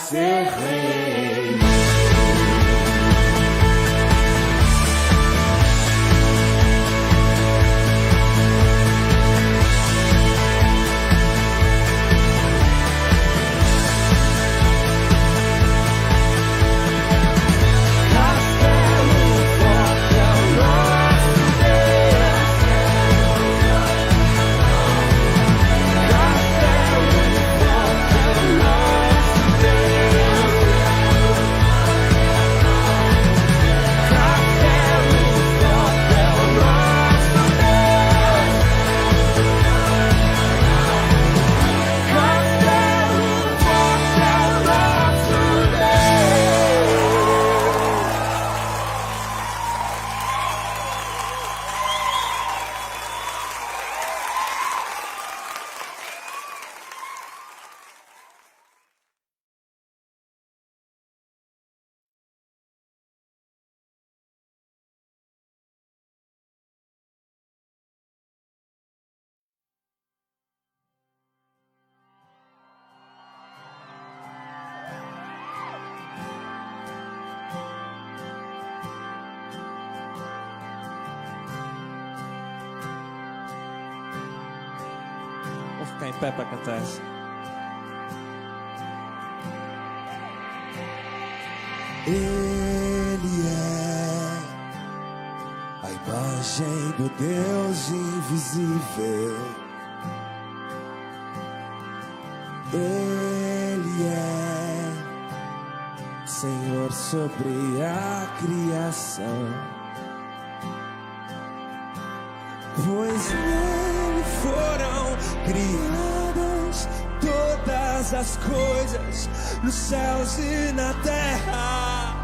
ser rei. Vou ficar em pé para cantar essa. Ele é a imagem do Deus invisível. Ele é Senhor sobre a criação, pois nele foram criadas todas as coisas nos céus e na terra,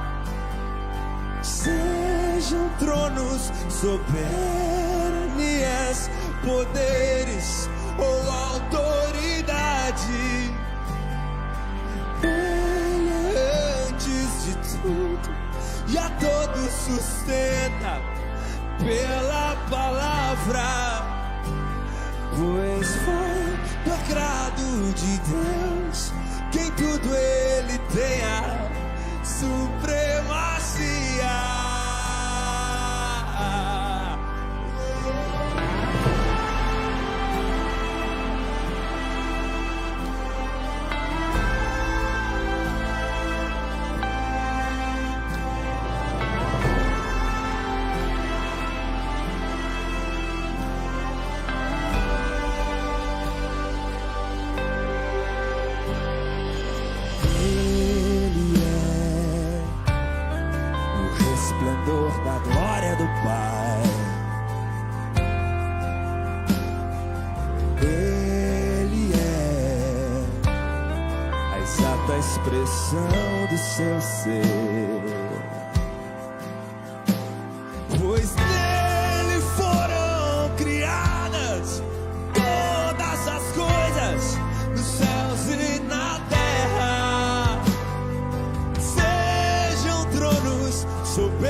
sejam tronos, soberanias, poderes ou autoridade. Ele é antes de tudo e a todos sustenta pela palavra, pois foi do agrado de Deus que em tudo ele tenha supremacia. Da glória do Pai, Ele é a exata expressão do seu ser, pois nele foram criadas todas as coisas nos céus e na terra, sejam tronos, soberanias,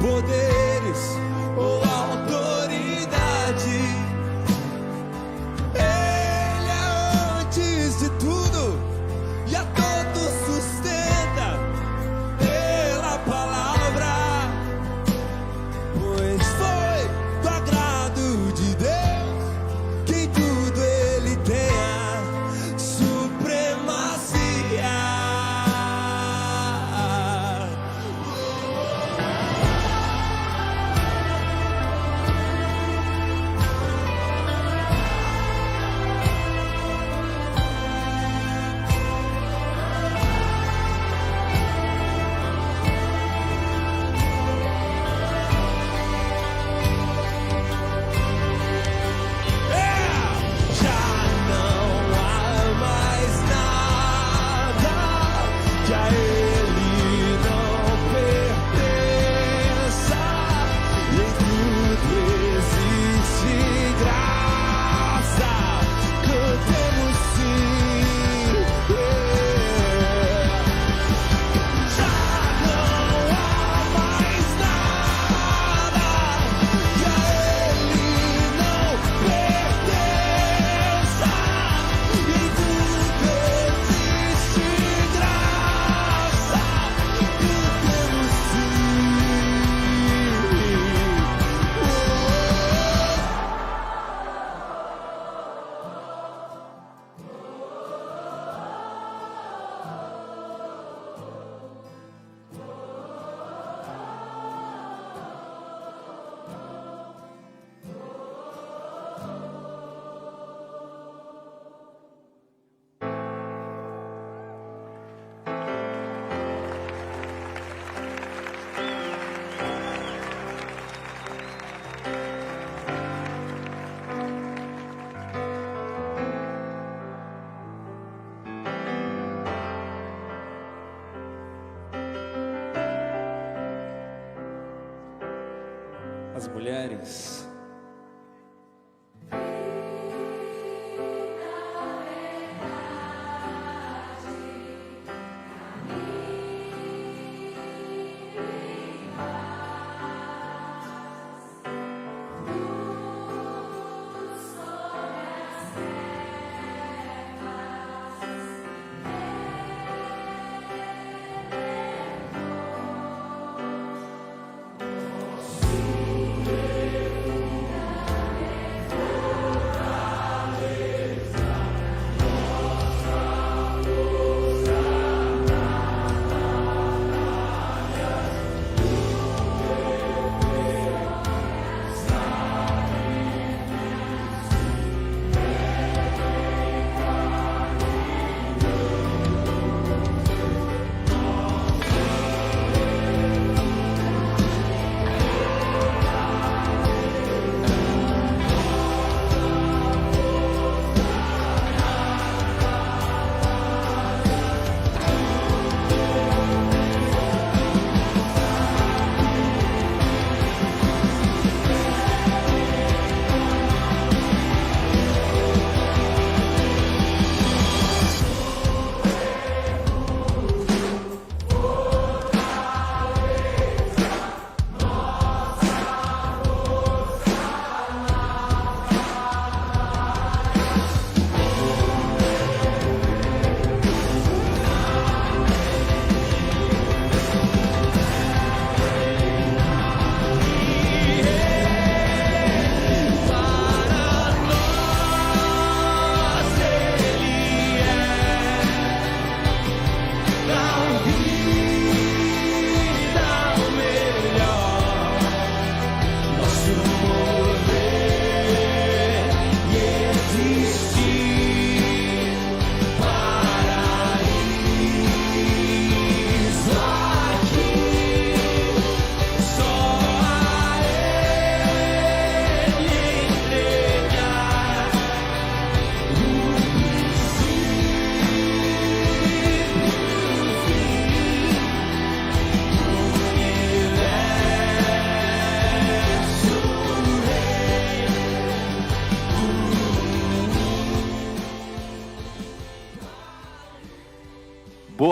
poderes ou autoridade. Ele é antes de tudo e a todos sustenta As mulheres.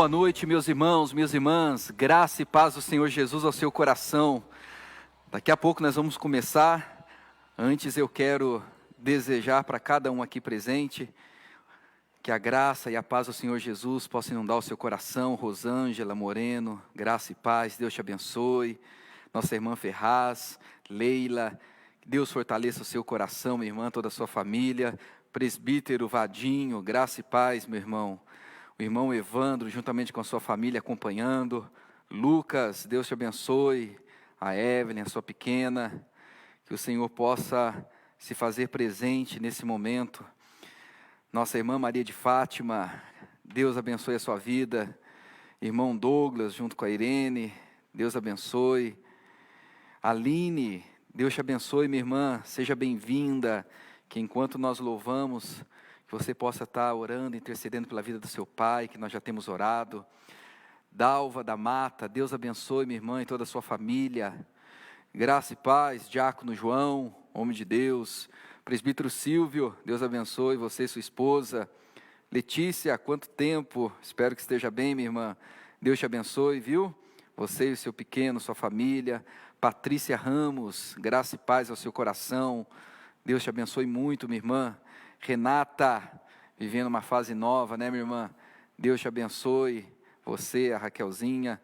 Boa noite, meus irmãos, minhas irmãs, graça e paz do Senhor Jesus ao seu coração. Daqui a pouco nós vamos começar. Antes eu quero desejar para cada um aqui presente que a graça e a paz do Senhor Jesus possam inundar o seu coração. Rosângela Moreno, graça e paz, Deus te abençoe. Nossa irmã Ferraz, Leila, Deus fortaleça o seu coração, minha irmã, toda a sua família. Presbítero Vadinho, graça e paz, meu irmão. O irmão Evandro, juntamente com a sua família, acompanhando. Lucas, Deus te abençoe. A Evelyn, a sua pequena. Que o Senhor possa se fazer presente nesse momento. Nossa irmã Maria de Fátima, Deus abençoe a sua vida. Irmão Douglas, junto com a Irene, Deus abençoe. Aline, Deus te abençoe, minha irmã. Seja bem-vinda. Que enquanto nós louvamos, que você possa estar orando, intercedendo pela vida do seu pai, que nós já temos orado. Dalva da Mata, Deus abençoe minha irmã e toda a sua família. Graça e paz, Diácono João, homem de Deus. Presbítero Silvio, Deus abençoe você e sua esposa. Letícia, há quanto tempo, espero que esteja bem, minha irmã. Deus te abençoe, viu? Você e o seu pequeno, sua família. Patrícia Ramos, graça e paz ao seu coração. Deus te abençoe muito, minha irmã. Renata, vivendo uma fase nova, né, minha irmã? Deus te abençoe, você, a Raquelzinha.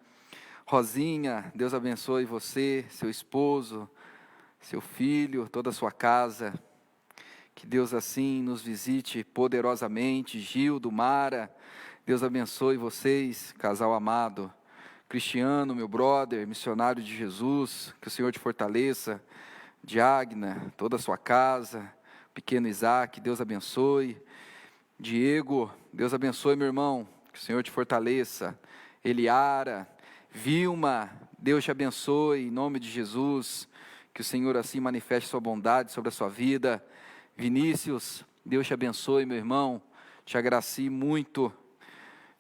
Rosinha, Deus abençoe você, seu esposo, seu filho, toda a sua casa. Que Deus assim nos visite poderosamente. Gildo, Mara, Deus abençoe vocês, casal amado. Cristiano, meu brother, missionário de Jesus, que o Senhor te fortaleça. Diagna, toda a sua casa. Pequeno Isaac, Deus abençoe. Diego, Deus abençoe, meu irmão, que o Senhor te fortaleça. Eliara, Vilma, Deus te abençoe, em nome de Jesus, que o Senhor assim manifeste sua bondade sobre a sua vida. Vinícius, Deus te abençoe, meu irmão, te agracie muito.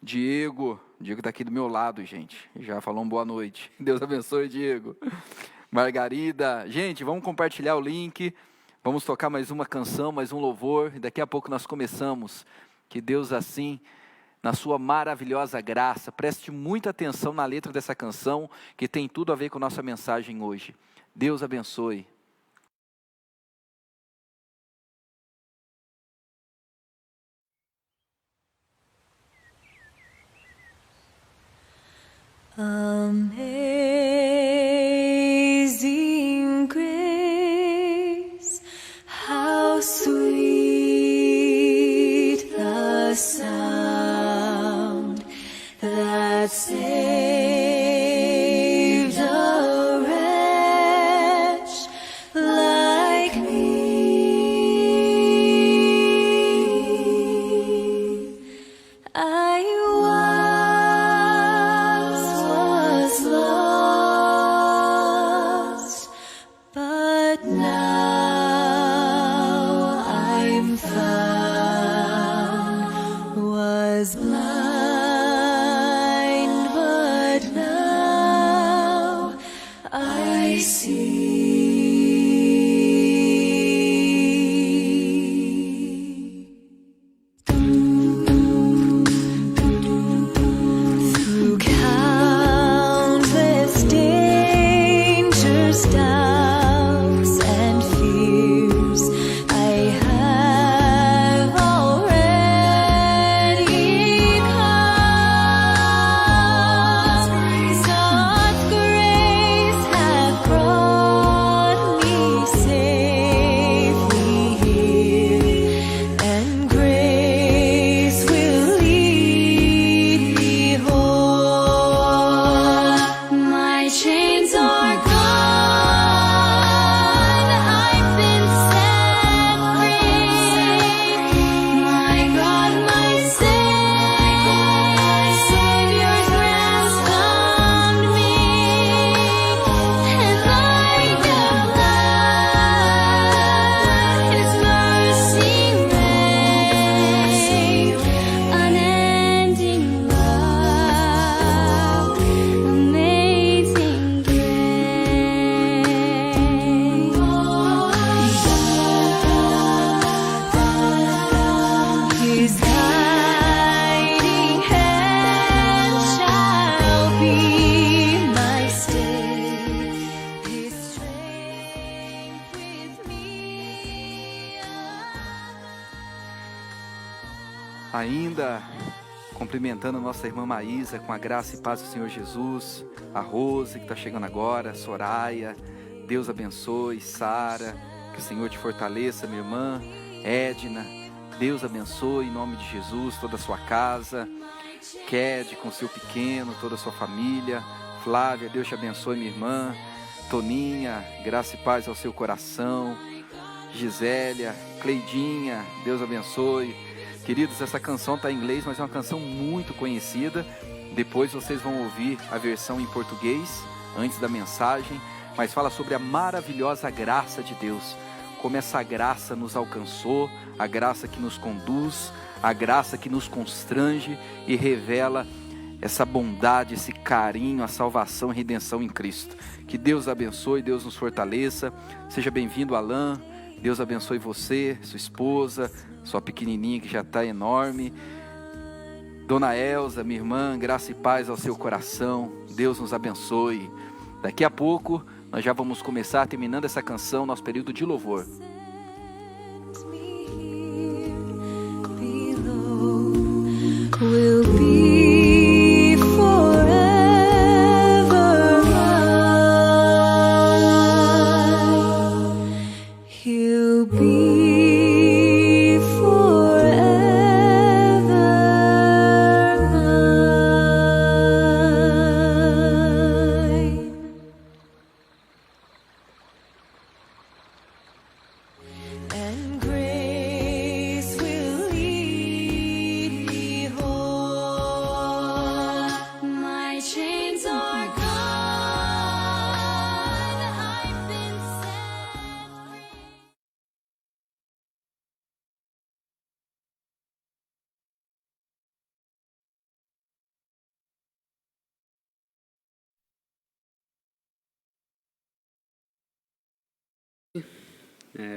Diego está aqui do meu lado, gente, já falou boa noite. Deus abençoe, Diego. Margarida. Gente, vamos compartilhar o link. Vamos tocar mais uma canção, mais um louvor. E daqui a pouco nós começamos. Que Deus assim, na sua maravilhosa graça, preste muita atenção na letra dessa canção, que tem tudo a ver com a nossa mensagem hoje. Deus abençoe. Amazing grace, how sweet the sound that saved a wretch like me. I was lost, but now I'm found. Was blind, but now I see. Through countless dangers, doubts, and fears, I have already come. God's grace hath brought me safely here, and grace will lead me home. My chains are gone, I've been set free. My God, my Savior's ransomed me, and like the blood, His mercy reigns. Unending love, amazing grace. His guiding hand shall be my stay, His strength with me. Ainda cumprimentando a nossa irmã Maísa com a graça e paz do Senhor Jesus, a Rose que está chegando agora, a Soraya, Deus abençoe, Sara, que o Senhor te fortaleça, minha irmã, Edna, Deus abençoe em nome de Jesus, toda a sua casa, Ked com seu pequeno, toda a sua família, Flávia, Deus te abençoe, minha irmã, Toninha, graça e paz ao seu coração, Gisélia, Cleidinha, Deus abençoe. Queridos, essa canção está em inglês, mas é uma canção muito conhecida. Depois vocês vão ouvir a versão em português, antes da mensagem. Mas fala sobre a maravilhosa graça de Deus. Como essa graça nos alcançou, a graça que nos conduz, a graça que nos constrange e revela essa bondade, esse carinho, a salvação e redenção em Cristo. Que Deus abençoe, Deus nos fortaleça. Seja bem-vindo, Alain. Deus abençoe você, sua esposa, sua pequenininha que já está enorme. Dona Elza, minha irmã, graça e paz ao seu coração. Deus nos abençoe. Daqui a pouco nós já vamos começar terminando essa canção, nosso período de louvor. Will be forever mine. He'll be forever mine. And grace will lead me home.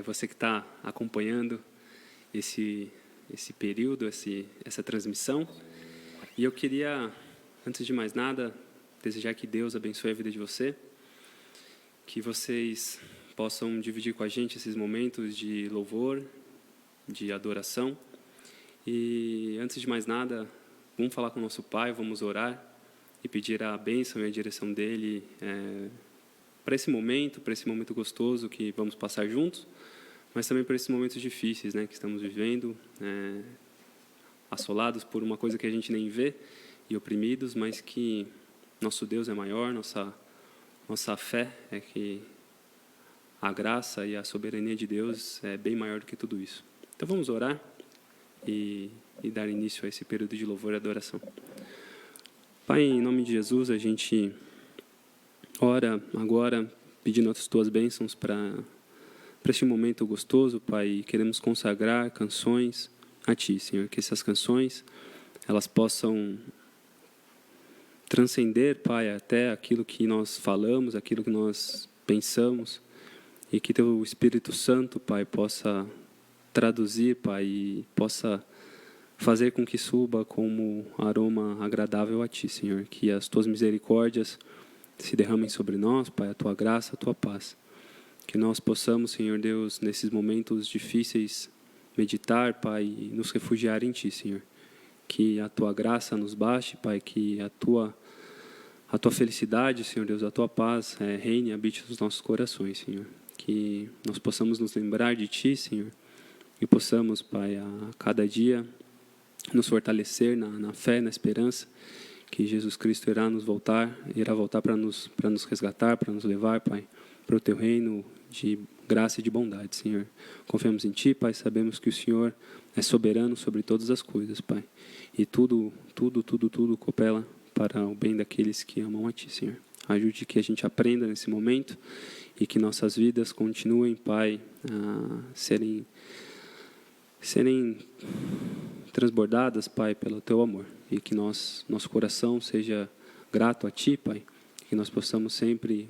você que está acompanhando esse período, essa transmissão. E eu queria, antes de mais nada, desejar que Deus abençoe a vida de você, que vocês possam dividir com a gente esses momentos de louvor, de adoração. E antes de mais nada, vamos falar com o nosso Pai, vamos orar e pedir a bênção e a direção dEle para esse momento gostoso que vamos passar juntos, mas também para esses momentos difíceis, né, que estamos vivendo, assolados por uma coisa que a gente nem vê e oprimidos, mas que nosso Deus é maior, nossa fé é que a graça e a soberania de Deus é bem maior do que tudo isso. Então vamos orar e dar início a esse período de louvor e adoração. Pai, em nome de Jesus, a gente ora agora pedindo as Tuas bênçãos para este momento gostoso, Pai. Queremos consagrar canções a Ti, Senhor, que essas canções elas possam transcender, Pai, até aquilo que nós falamos, aquilo que nós pensamos, e que Teu Espírito Santo, Pai, possa traduzir, Pai, e possa fazer com que suba como aroma agradável a Ti, Senhor. Que as Tuas misericórdias se derramem sobre nós, Pai, a Tua graça, a Tua paz. Que nós possamos, Senhor Deus, nesses momentos difíceis, meditar, Pai, e nos refugiar em Ti, Senhor. Que a Tua graça nos baste, Pai, que a Tua felicidade, Senhor Deus, a Tua paz reine e habite nos nossos corações, Senhor. Que nós possamos nos lembrar de Ti, Senhor, e possamos, Pai, a cada dia nos fortalecer na fé, na esperança, que Jesus Cristo irá voltar para nos resgatar, para nos levar, Pai, para o Teu reino de graça e de bondade, Senhor. Confiamos em Ti, Pai, sabemos que o Senhor é soberano sobre todas as coisas, Pai, e tudo coopera para o bem daqueles que amam a Ti, Senhor. Ajude que a gente aprenda nesse momento e que nossas vidas continuem, Pai, a serem transbordadas, Pai, pelo Teu amor, e que nosso coração seja grato a Ti, Pai, que nós possamos sempre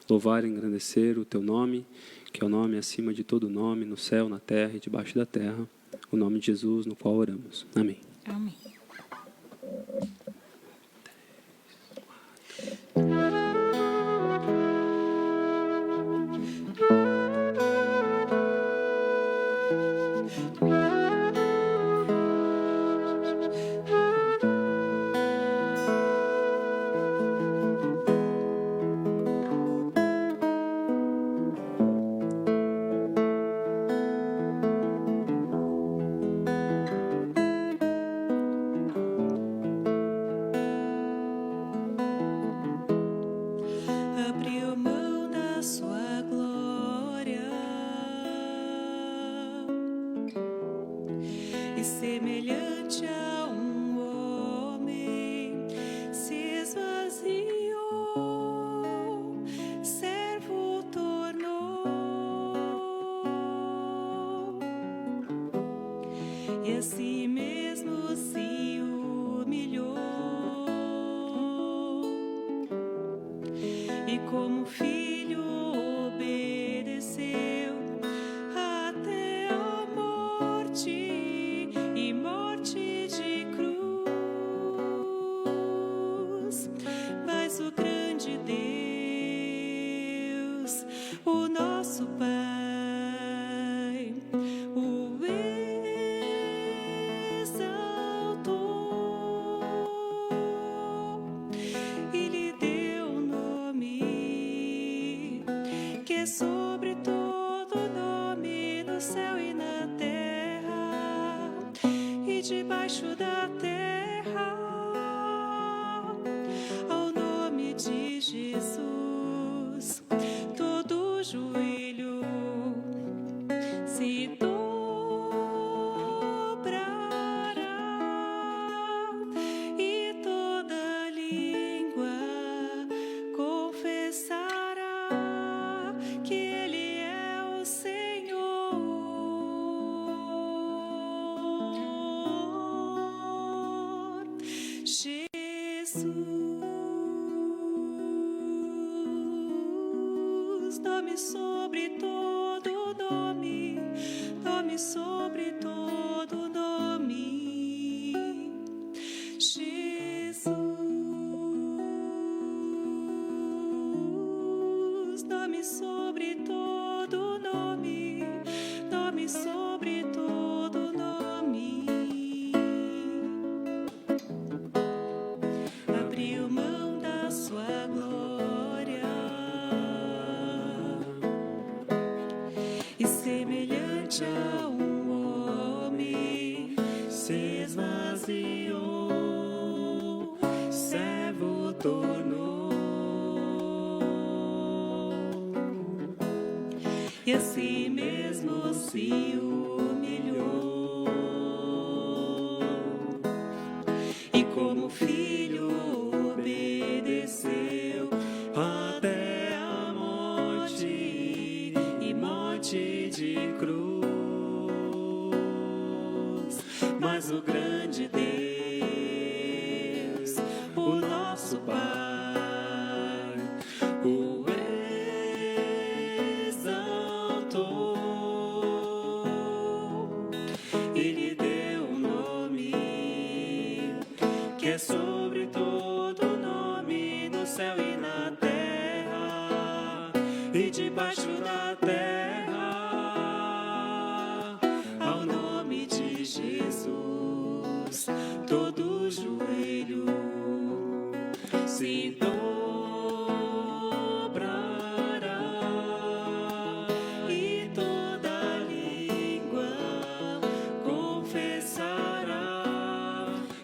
louvar e engrandecer o Teu nome, que é o nome acima de todo nome, no céu, na terra e debaixo da terra, o nome de Jesus, no qual oramos. Amém. Amém. Abriu mão da sua glória e semelhante a um homem se esvaziou, servo tornou e assim mesmo se humilhou. E como filho obedeceu até a morte e morte de cruz. Mas o grande Deus, o nosso Pai, o exaltou e lhe deu um nome que é sobre todo nome, no céu e na terra e debaixo da terra. Ao nome de Jesus, todo joelho se dobrará e toda língua confessará que Ele é o Senhor. Jesus, nome sobre todo nome. esvaziou, servo tornou, e a si mesmo se humilhou, e como filho obedeceu até a morte, e morte de cruz. Mas o grande Deus, o nosso Pai, o exaltou e lhe deu um nome que é sobre todo nome, no céu e na terra e debaixo da terra. Ao nome de Jesus, todo joelho se dobrará e toda língua confessará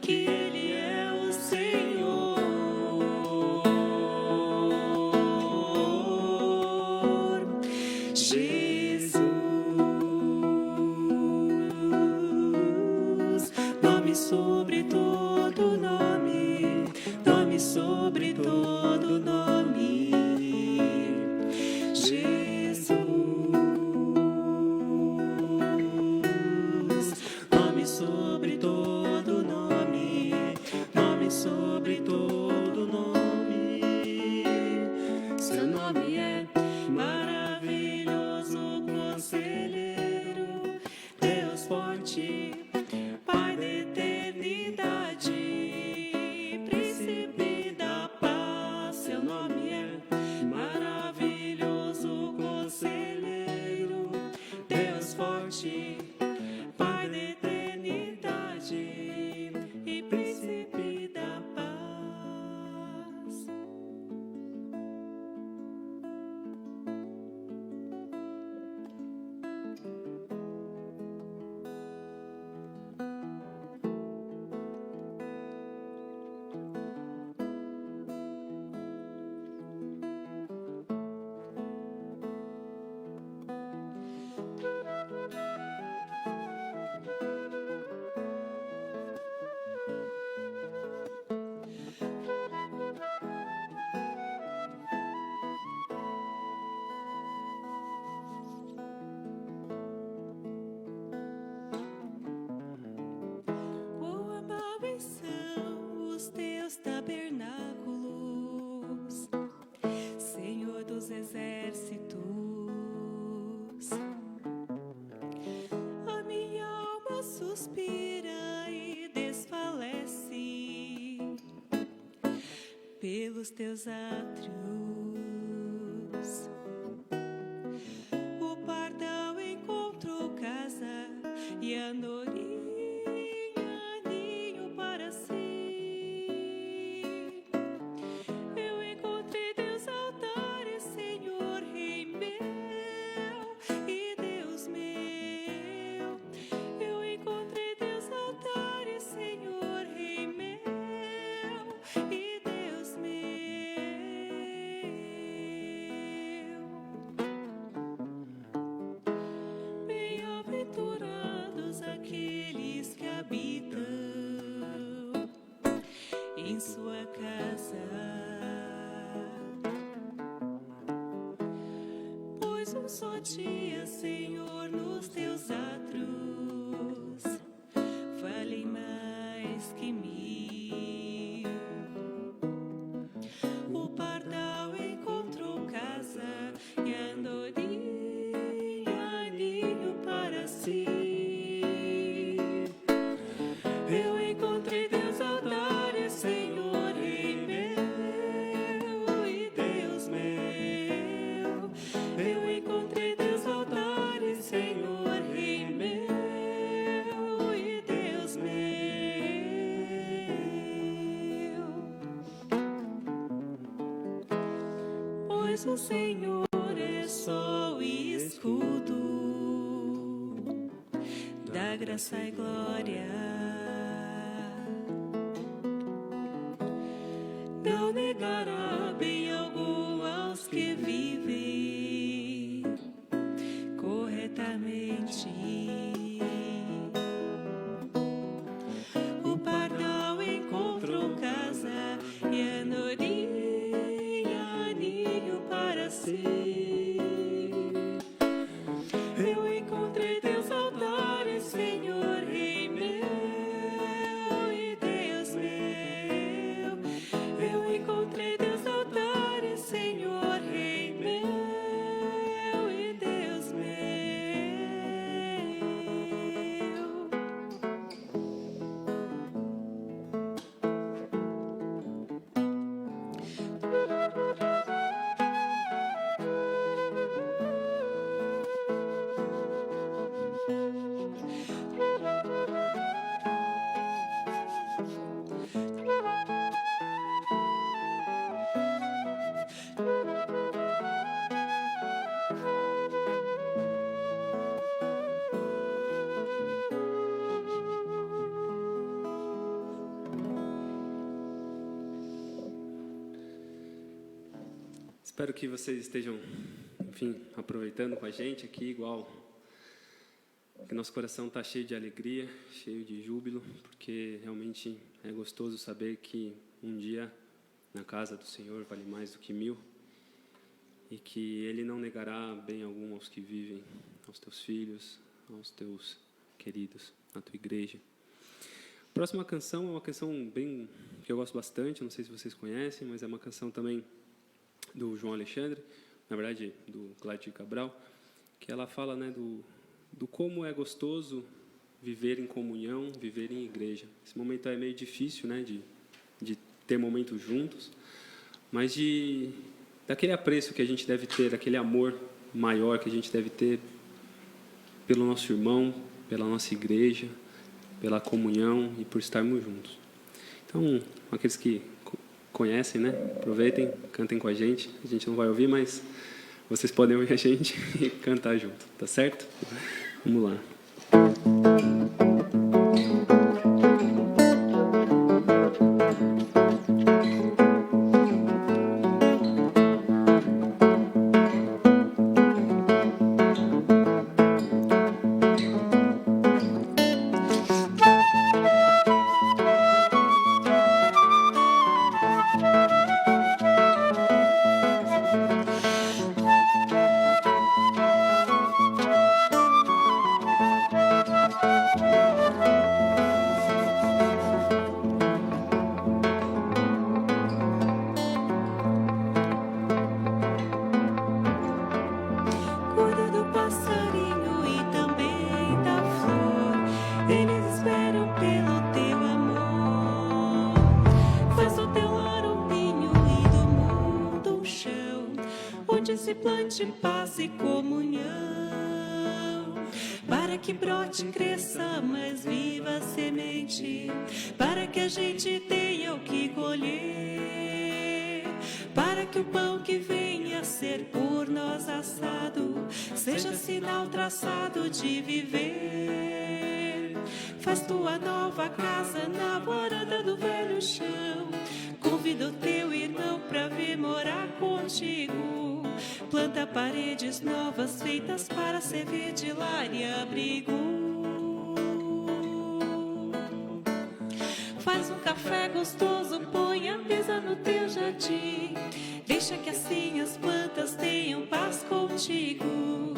que Ele é o Senhor. Jesus, nome sobre todo nome, nome sobre todo nome. Jesus, nome sobre todo nome, nome sobre todo nome. Seu nome é maravilhoso, conselheiro, Deus forte, Pai da eternidade, príncipe da paz. Seu nome é maravilhoso, conselheiro, Deus forte, Pai da eternidade e príncipe da paz. Quão amáveis são os teus tabernáculos, Senhor dos exércitos. A minha alma suspira e desfalece pelos teus átrios. O pardal encontrou casa e a andorinha ninho para si. Eu encontrei teus altares, Senhor, Rei meu e Deus meu. Eu encontrei teus altares, Senhor, Rei meu e Deus meu. Bem-aventurados aqueles que habitam em sua casa, pois um só dia, Senhor, nos teus átrios valem mais que 1000. O pardal encontrou casa e a andorinha ninho para si. Eu encontrei teus altares, Senhor, Rei meu e Deus meu. Eu encontrei teus altares, Senhor, Rei meu e Deus meu. Pois o Senhor é só o escudo da graça e glória. não negará bem algum aos que vivem corretamente. O pardal encontrou casa e a andorinha ninho para si. Eu encontrei teus altares, Senhor, Rei meu e Deus meu. Eu encontrei teus altares, Senhor, Rei meu e Deus meu. Espero que vocês estejam, enfim, aproveitando com a gente aqui, igual que nosso coração está cheio de alegria, cheio de júbilo, porque realmente é gostoso saber que um dia na casa do Senhor vale mais do que 1000 e que Ele não negará bem algum aos que vivem, aos teus filhos, aos teus queridos, na tua igreja. A próxima canção é uma canção bem que eu gosto bastante, não sei se vocês conhecem, mas é uma canção também do João Alexandre, na verdade do Cláudio Cabral, que ela fala, né, do como é gostoso viver em comunhão, viver em igreja. Esse momento é meio difícil, né, de ter momentos juntos, mas daquele apreço que a gente deve ter, daquele amor maior que a gente deve ter pelo nosso irmão, pela nossa igreja, pela comunhão e por estarmos juntos. Então, aqueles que conhecem, né? Aproveitem, cantem com a gente. A gente não vai ouvir, mas vocês podem ouvir a gente e cantar junto, tá certo? Vamos lá. Cuida do passarinho e também da flor. Eles esperam pelo teu amor. Faz do teu lar um ninho e do mundo um chão, onde se plante paz e comunhão, para que brote e cresça mais viva a semente, para que a gente tenha o que colher, para que o pão que venha a ser por nós assado seja sinal traçado de viver. Faz tua nova casa na varanda do velho chão, convida o teu irmão pra vir morar contigo, planta paredes novas feitas para servir de lar e abrigo. Faz um café gostoso, põe a mesa no teu jardim, deixa que assim as plantas tenham paz contigo.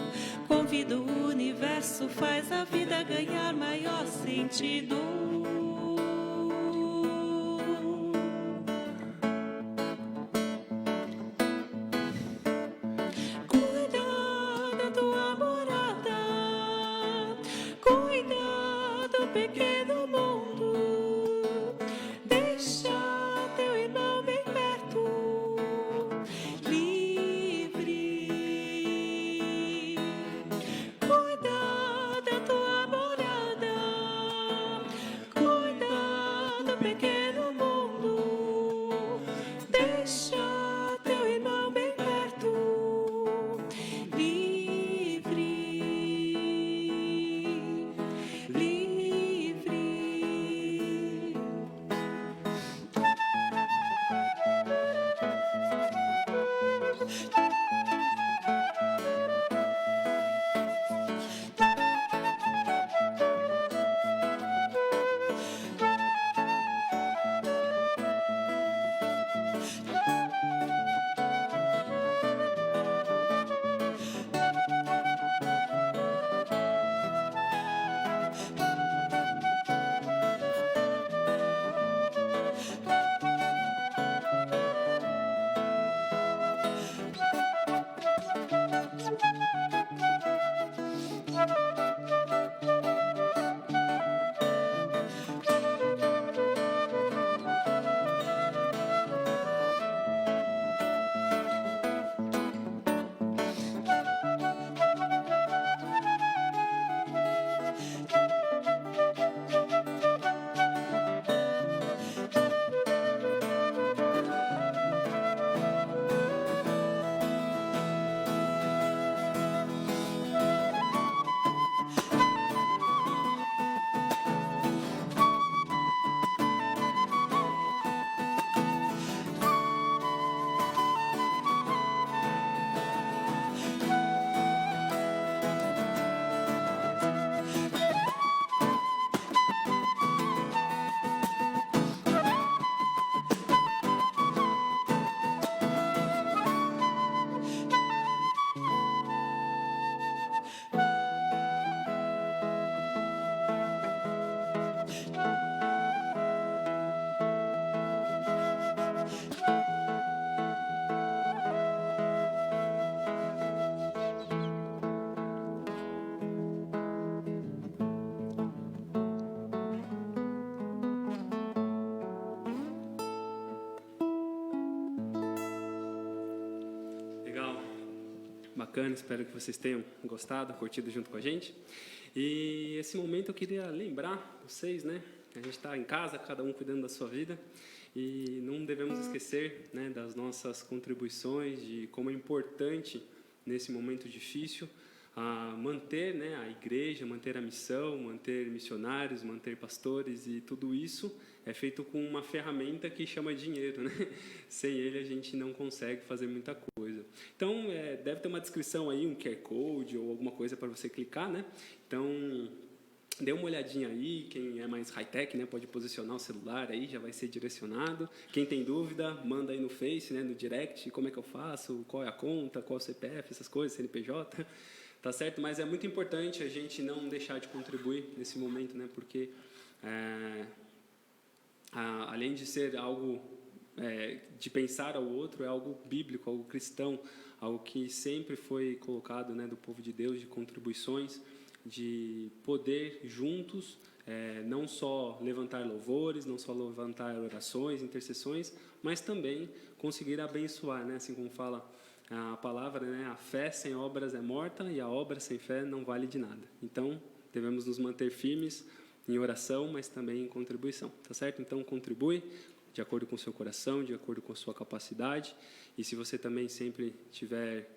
Convida o universo, faz a vida ganhar maior sentido. Cuida da tua morada, cuida do pequeno mundo, deixa teu irmão bem perto, livre. Cuida da tua morada, cuida do pequeno mundo, deixa teu irmão bem perto, livre, livre. bacana, espero que vocês tenham gostado, curtido junto com a gente. E esse momento eu queria lembrar vocês, né? A gente está em casa, cada um cuidando da sua vida, e não devemos esquecer, né, das nossas contribuições, de como é importante nesse momento difícil manter, né, a igreja, manter a missão, manter missionários, manter pastores, e tudo isso é feito com uma ferramenta que chama dinheiro, né? Sem ele a gente não consegue fazer muita coisa. Então, deve ter uma descrição aí, um QR Code ou alguma coisa para você clicar, né? Então, dê uma olhadinha aí, quem é mais high-tech, né, pode posicionar o celular aí, já vai ser direcionado. Quem tem dúvida, manda aí no Face, né, no direct, como é que eu faço, qual é a conta, qual é o CPF, essas coisas, CNPJ, tá certo? Mas é muito importante a gente não deixar de contribuir nesse momento, né, porque além de ser algo de pensar ao outro, é algo bíblico, algo cristão, algo que sempre foi colocado, né, do povo de Deus, de contribuições, de poder juntos, não só levantar louvores, não só levantar orações, intercessões, mas também conseguir abençoar, né? Assim como fala a palavra, né? A fé sem obras é morta e a obra sem fé não vale de nada. Então, devemos nos manter firmes em oração, mas também em contribuição, tá certo? Então, contribui de acordo com o seu coração, de acordo com a sua capacidade, e se você também sempre tiver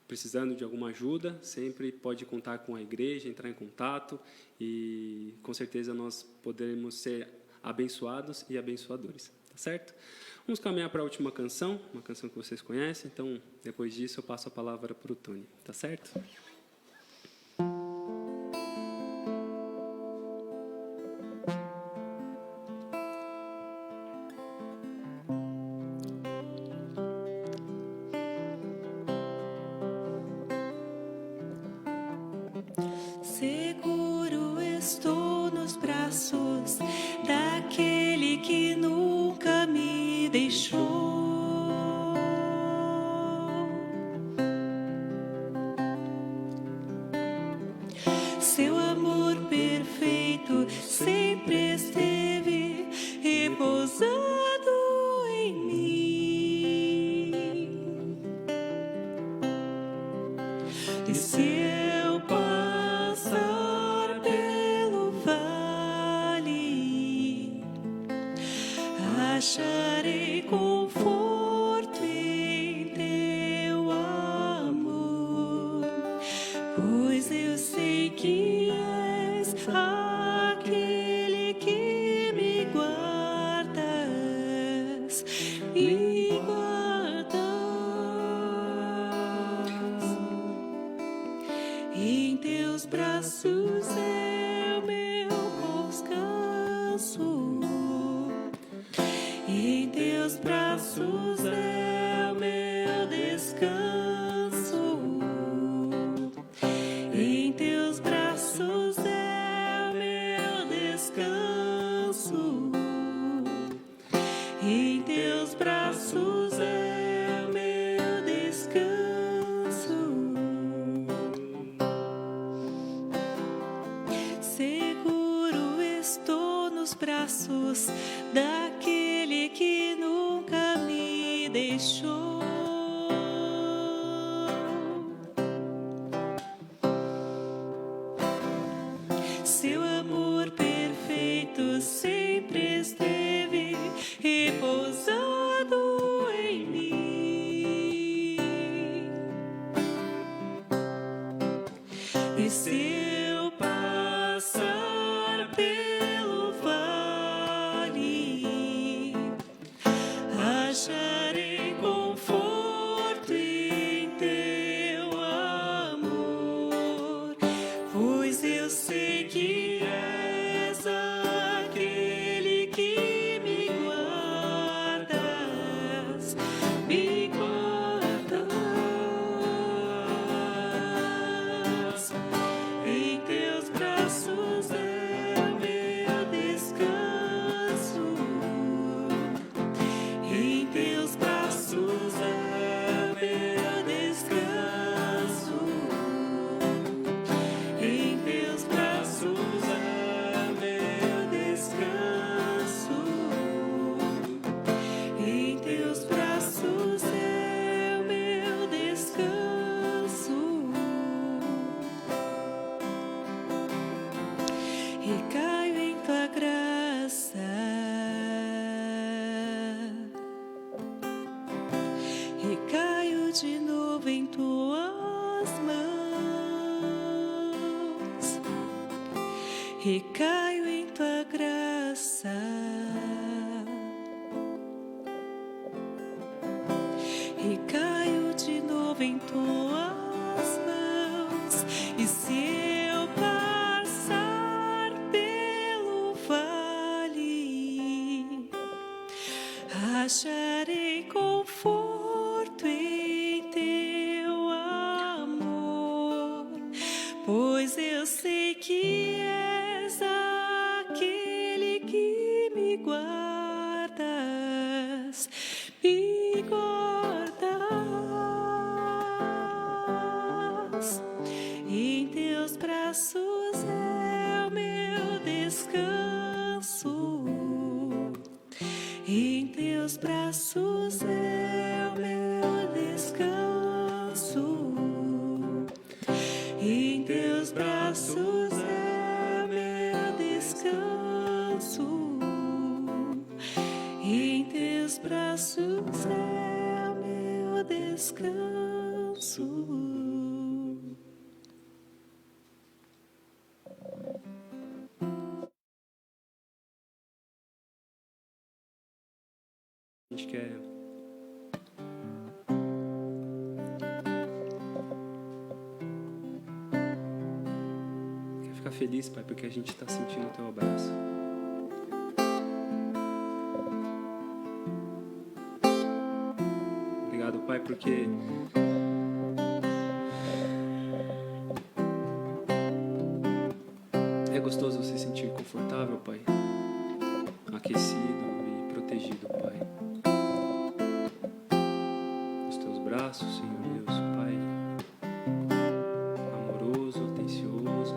precisando de alguma ajuda, sempre pode contar com a igreja, entrar em contato, e com certeza nós poderemos ser abençoados e abençoadores, tá certo? Vamos caminhar para a última canção, uma canção que vocês conhecem, então depois disso eu passo a palavra para o Tony, tá certo? Seguro estou nos braços daquele que nunca me deixou. Seu amor perfeito sempre esteve repousado em mim. E se eu passar pelo vale, acharei conforto em teu amor, pois eu sei que és aquele que me guardas e guardas. Em teus braços é o meu descanso. Em teus braços é o meu descanso. Em teus braços é o meu descanso. Em teus braços é o meu descanso. Seguro estou nos braços daquele que nunca me deixou. Seu amor perfeito sempre esteve repousado em mim. E se eu passar pelo vale, acharei conforto recaio em tua graça. Recaio de novo em tuas mãos, e se eu passar pelo vale, acharei conforto em teu amor, pois eu sei que és aquele que me guardas, me guardas. Em teus braços é o meu descanso. Em teus braços é o meu descanso. Em teus braços é o meu descanso. Em teus braços é o meu descanso. A gente quer ficar feliz, Pai, porque a gente está sentindo o teu abraço. Obrigado, Pai, porque é gostoso se sentir confortável, Pai, aquecido e protegido, Pai. Nos teus braços, Senhor Deus, Pai, amoroso, atencioso,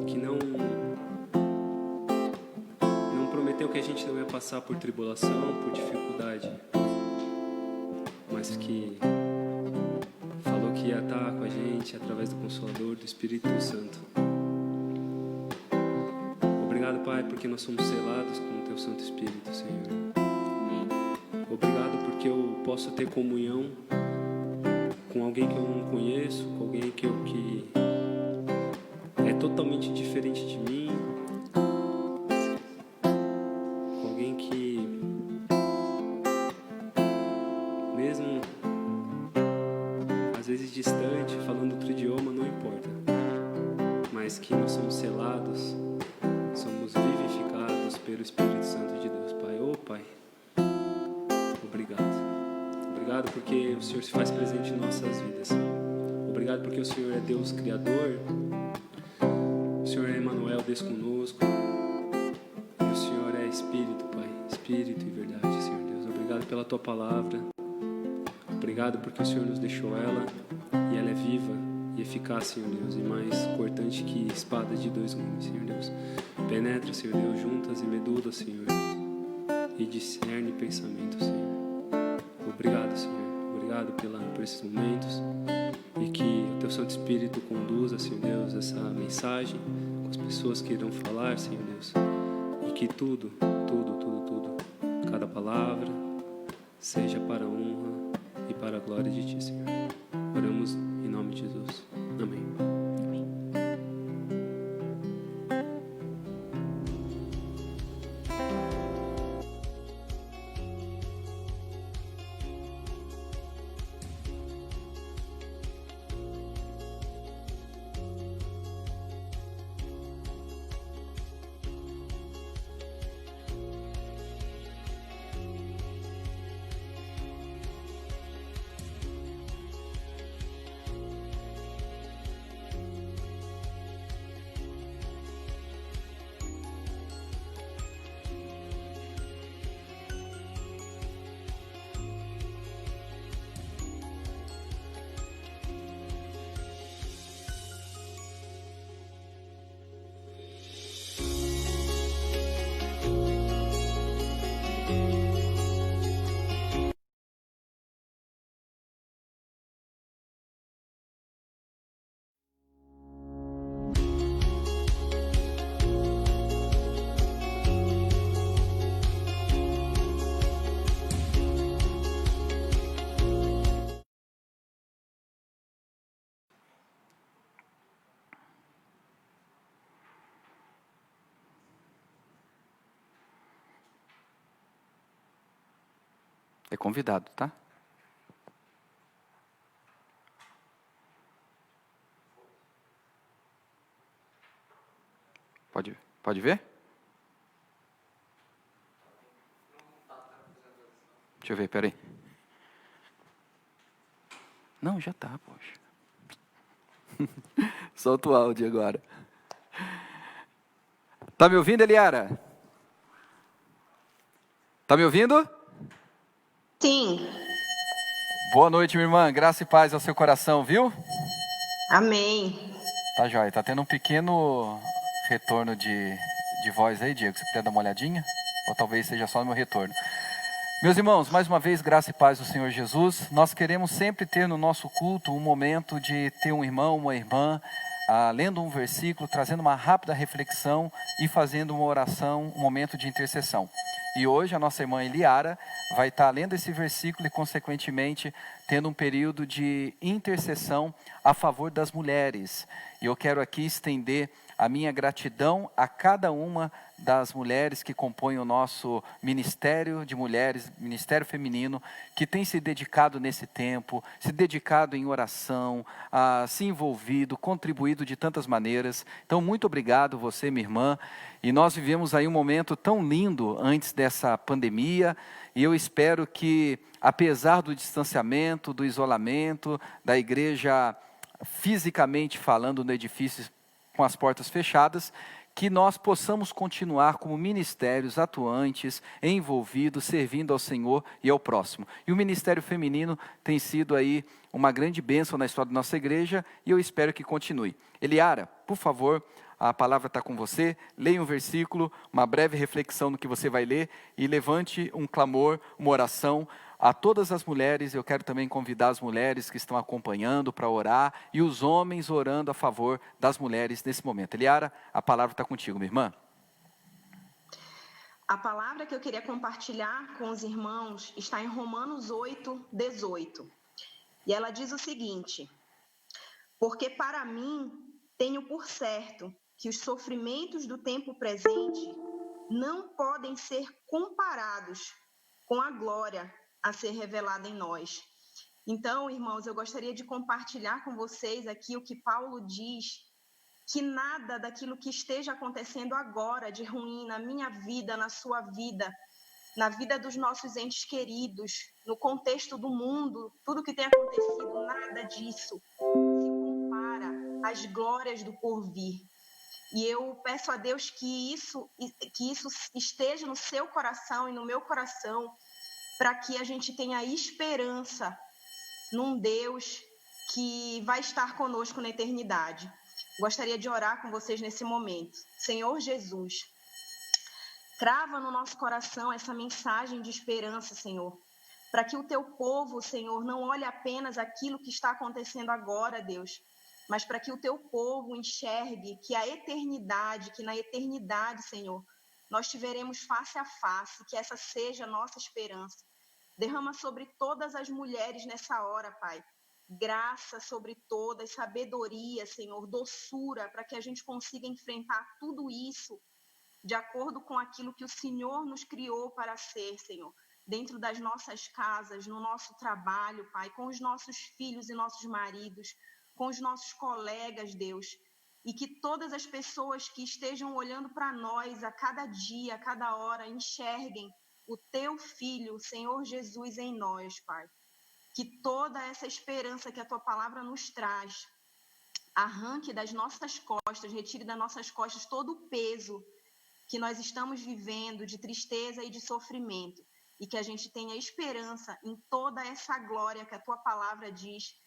que não prometeu que a gente não ia passar por tribulação, por dificuldade, mas que falou que ia estar com a gente através do Consolador, do Espírito Santo. Obrigado, Pai, porque nós somos selados com o teu Santo Espírito, Senhor. Obrigado porque eu posso ter comunhão com alguém que eu não conheço, com alguém que é totalmente diferente de mim, com alguém que, mesmo às vezes distante, falando outro idioma, não importa, mas que nós somos selados, somos vivificados pelo Espírito Santo de Deus, Pai. Oh, Pai, obrigado. Obrigado porque o Senhor se faz presente em nossas vidas. Obrigado porque o Senhor é Deus Criador. O Senhor é Emmanuel, Deus conosco. E o Senhor é Espírito, Pai. Espírito e verdade, Senhor Deus. Obrigado pela Tua palavra. Obrigado porque o Senhor nos deixou ela. E ela é viva e eficaz, Senhor Deus. E mais cortante que espada de dois gumes, Senhor Deus. Penetra, Senhor Deus, juntas e medulas, Senhor. E discerne pensamentos, Senhor. Obrigado, Senhor. Obrigado por esses momentos. E que o Teu Santo Espírito conduza, Senhor Deus, essa mensagem com as pessoas que irão falar, Senhor Deus. E que tudo, cada palavra, seja para a honra e para a glória de Ti, Senhor. Oramos em nome de Jesus. Amém. É convidado, tá? Pode ver? Deixa eu ver, peraí. Não, já tá, poxa. Solta o áudio agora. Tá me ouvindo, Eliara? Tá me ouvindo? Sim, Boa noite, minha irmã. Graça e paz ao seu coração, viu? amém. Tá jóia. Tá tendo um pequeno retorno de voz aí, Diego. Você puder dar uma olhadinha? Ou talvez seja só no meu retorno. Meus irmãos, mais uma vez, graça e paz do Senhor Jesus. Nós queremos sempre ter no nosso culto um momento de ter um irmão, uma irmã, lendo um versículo, trazendo uma rápida reflexão e fazendo uma oração, um momento de intercessão. E hoje a nossa irmã Eliara vai estar lendo esse versículo e, consequentemente, tendo um período de intercessão a favor das mulheres. E eu quero aqui estender a minha gratidão a cada uma das mulheres que compõem o nosso Ministério de Mulheres, Ministério Feminino, que tem se dedicado nesse tempo, se dedicado em oração, se envolvido, contribuído de tantas maneiras. Então, muito obrigado você, minha irmã. E nós vivemos aí um momento tão lindo antes dessa pandemia, e eu espero que, apesar do distanciamento, do isolamento, da igreja fisicamente falando no edifício com as portas fechadas, que nós possamos continuar como ministérios atuantes, envolvidos, servindo ao Senhor e ao próximo. E o Ministério Feminino tem sido aí uma grande bênção na história da nossa igreja, e eu espero que continue. Eliara, por favor, a palavra está com você. Leia um versículo, uma breve reflexão no que você vai ler, e levante um clamor, uma oração a todas as mulheres. Eu quero também convidar as mulheres que estão acompanhando para orar, e os homens orando a favor das mulheres nesse momento. Eliara, a palavra está contigo, minha irmã. A palavra que eu queria compartilhar com os irmãos está em Romanos 8:18. E ela diz o seguinte: porque para mim tenho por certo que os sofrimentos do tempo presente não podem ser comparados com a glória a ser revelada em nós. Então, irmãos, eu gostaria de compartilhar com vocês aqui o que Paulo diz, que nada daquilo que esteja acontecendo agora de ruim na minha vida, na sua vida, na vida dos nossos entes queridos, no contexto do mundo, tudo que tem acontecido, nada disso se compara às glórias do porvir. E eu peço a Deus que isso esteja no seu coração e no meu coração, para que a gente tenha esperança num Deus que vai estar conosco na eternidade. Gostaria de orar com vocês nesse momento. Senhor Jesus, crava no nosso coração essa mensagem de esperança, Senhor, para que o teu povo, Senhor, não olhe apenas aquilo que está acontecendo agora, Deus, mas para que o teu povo enxergue que a eternidade, que na eternidade, Senhor, nós te veremos face a face, que essa seja a nossa esperança. Derrama sobre todas as mulheres nessa hora, Pai, graça sobre todas, sabedoria, Senhor, doçura, para que a gente consiga enfrentar tudo isso de acordo com aquilo que o Senhor nos criou para ser, Senhor, dentro das nossas casas, no nosso trabalho, Pai, com os nossos filhos e nossos maridos, com os nossos colegas, Deus, e que todas as pessoas que estejam olhando para nós a cada dia, a cada hora, enxerguem o teu Filho, Senhor Jesus, em nós, Pai. Que toda essa esperança que a tua palavra nos traz arranque das nossas costas, retire das nossas costas todo o peso que nós estamos vivendo de tristeza e de sofrimento, e que a gente tenha esperança em toda essa glória que a tua palavra diz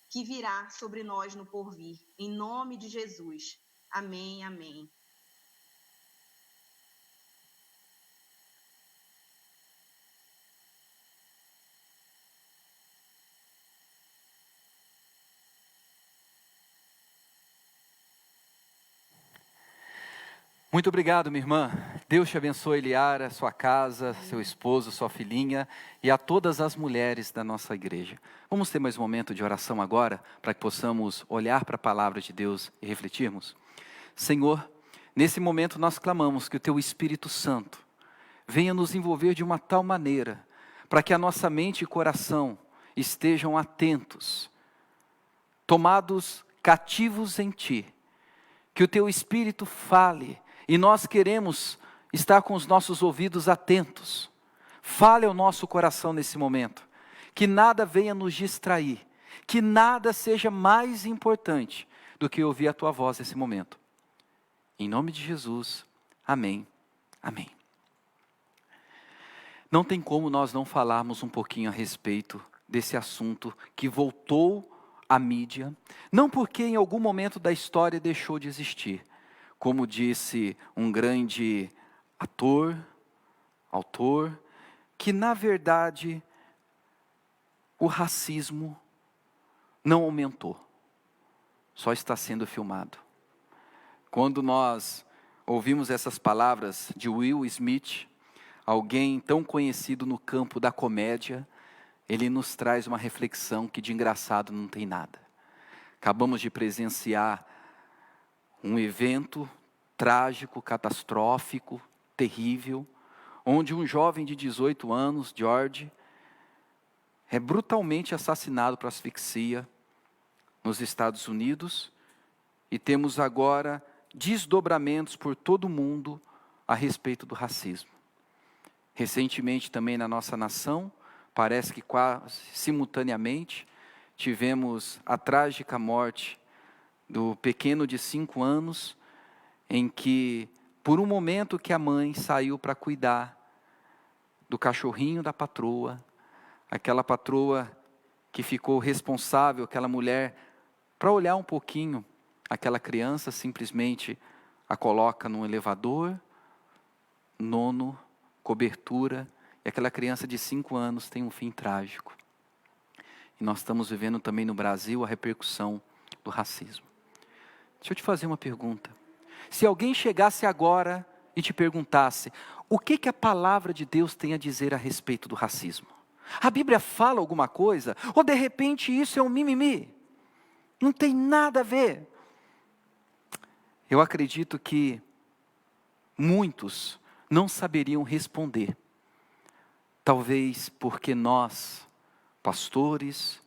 que virá sobre nós no porvir. Em nome de Jesus. Amém, amém. Muito obrigado, minha irmã. Deus te abençoe, Eliara, sua casa, seu esposo, sua filhinha e a todas as mulheres da nossa igreja. Vamos ter mais um momento de oração agora, para que possamos olhar para a palavra de Deus e refletirmos. Senhor, nesse momento nós clamamos que o teu Espírito Santo venha nos envolver de uma tal maneira, para que a nossa mente e coração estejam atentos, tomados cativos em Ti, que o Teu Espírito fale, e nós queremos estar com os nossos ouvidos atentos. Fale ao nosso coração nesse momento, que nada venha nos distrair, que nada seja mais importante do que ouvir a Tua voz nesse momento. Em nome de Jesus, amém, amém. Não tem como nós não falarmos um pouquinho a respeito desse assunto que voltou à mídia, não porque em algum momento da história deixou de existir, como disse um grande autor, que na verdade o racismo não aumentou, só está sendo filmado. Quando nós ouvimos essas palavras de Will Smith, alguém tão conhecido no campo da comédia, ele nos traz uma reflexão que de engraçado não tem nada. Acabamos de presenciar um evento trágico, catastrófico, terrível, onde um jovem de 18 anos, George, é brutalmente assassinado por asfixia nos Estados Unidos, e temos agora desdobramentos por todo o mundo a respeito do racismo. Recentemente também na nossa nação, parece que quase simultaneamente, tivemos a trágica morte do pequeno de 5 anos, em que por um momento que a mãe saiu para cuidar do cachorrinho da patroa, aquela patroa que ficou responsável, aquela mulher, para olhar um pouquinho aquela criança, simplesmente a coloca num elevador, nono, cobertura, e aquela criança de 5 anos tem um fim trágico. E nós estamos vivendo também no Brasil a repercussão do racismo. Deixa eu te fazer uma pergunta. Se alguém chegasse agora e te perguntasse, o que a palavra de Deus tem a dizer a respeito do racismo? A Bíblia fala alguma coisa? Ou de repente isso é um mimimi? Não tem nada a ver. Eu acredito que muitos não saberiam responder. Talvez porque nós, pastores,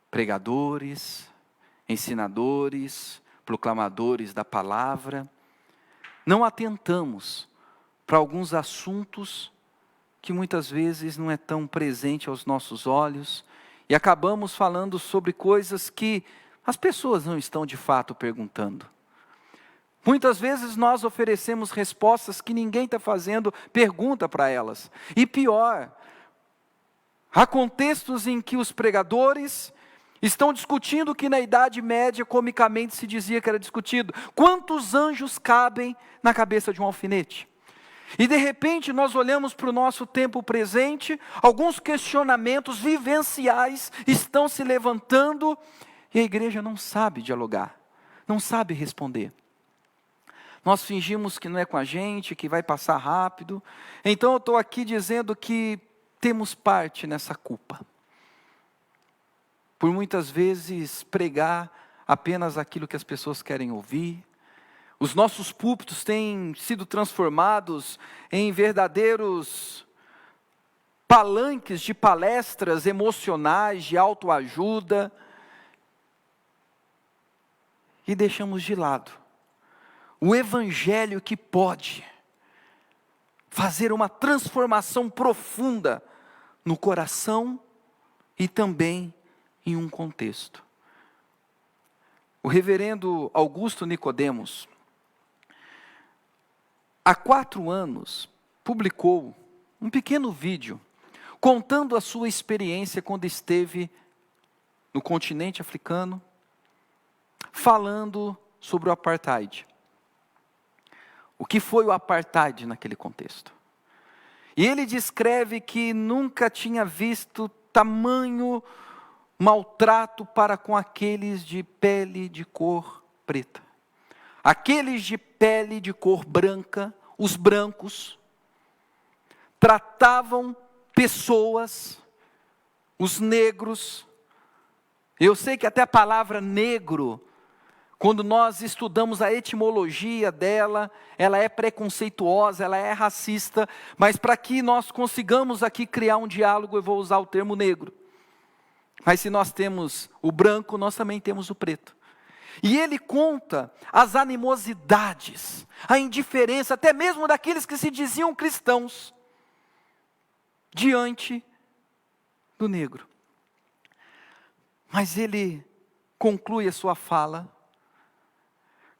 pregadores, ensinadores, proclamadores da palavra, não atentamos para alguns assuntos que muitas vezes não é tão presente aos nossos olhos, e acabamos falando sobre coisas que as pessoas não estão de fato perguntando. Muitas vezes nós oferecemos respostas que ninguém está fazendo pergunta para elas. E pior, há contextos em que os pregadores estão discutindo o que na Idade Média comicamente se dizia que era discutido. Quantos anjos cabem na cabeça de um alfinete? E de repente nós olhamos para o nosso tempo presente, alguns questionamentos vivenciais estão se levantando, e a igreja não sabe dialogar, não sabe responder. Nós fingimos que não é com a gente, que vai passar rápido. Então eu estou aqui dizendo que temos parte nessa culpa. Por muitas vezes pregar apenas aquilo que as pessoas querem ouvir. Os nossos púlpitos têm sido transformados em verdadeiros palanques de palestras emocionais, de autoajuda. E deixamos de lado o evangelho que pode fazer uma transformação profunda no coração e também em um contexto. O reverendo Augusto Nicodemos, há 4 anos, publicou um pequeno vídeo contando a sua experiência quando esteve no continente africano, falando sobre o apartheid. O que foi o apartheid naquele contexto? E ele descreve que nunca tinha visto tamanho maltrato para com aqueles de pele de cor preta. Aqueles de pele de cor branca, os brancos, tratavam pessoas, os negros. Eu sei que até a palavra negro quando nós estudamos a etimologia dela, ela é preconceituosa, ela é racista, mas para que nós consigamos aqui criar um diálogo, eu vou usar o termo negro. Mas se nós temos o branco, nós também temos o preto. E ele conta as animosidades, a indiferença, até mesmo daqueles que se diziam cristãos, diante do negro. Mas ele conclui a sua fala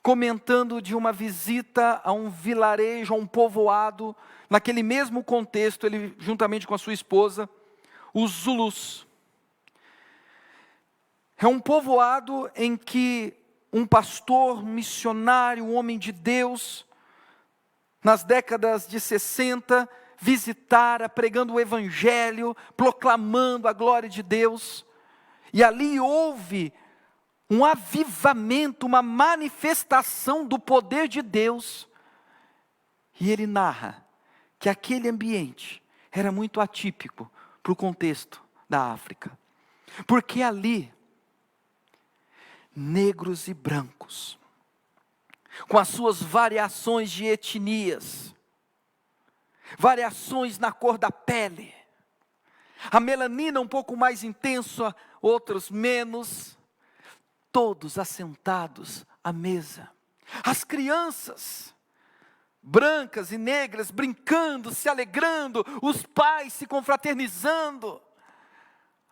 comentando de uma visita a um vilarejo, a um povoado, naquele mesmo contexto, ele juntamente com a sua esposa, os Zulus. É um povoado em que um pastor, missionário, um homem de Deus, nas décadas de 60, visitara, pregando o evangelho, proclamando a glória de Deus, e ali houve um avivamento, uma manifestação do poder de Deus. E ele narra que aquele ambiente era muito atípico para o contexto da África. Porque ali, negros e brancos, com as suas variações de etnias, variações na cor da pele, a melanina um pouco mais intensa, outros menos, todos assentados à mesa. As crianças, brancas e negras, brincando, se alegrando, os pais se confraternizando,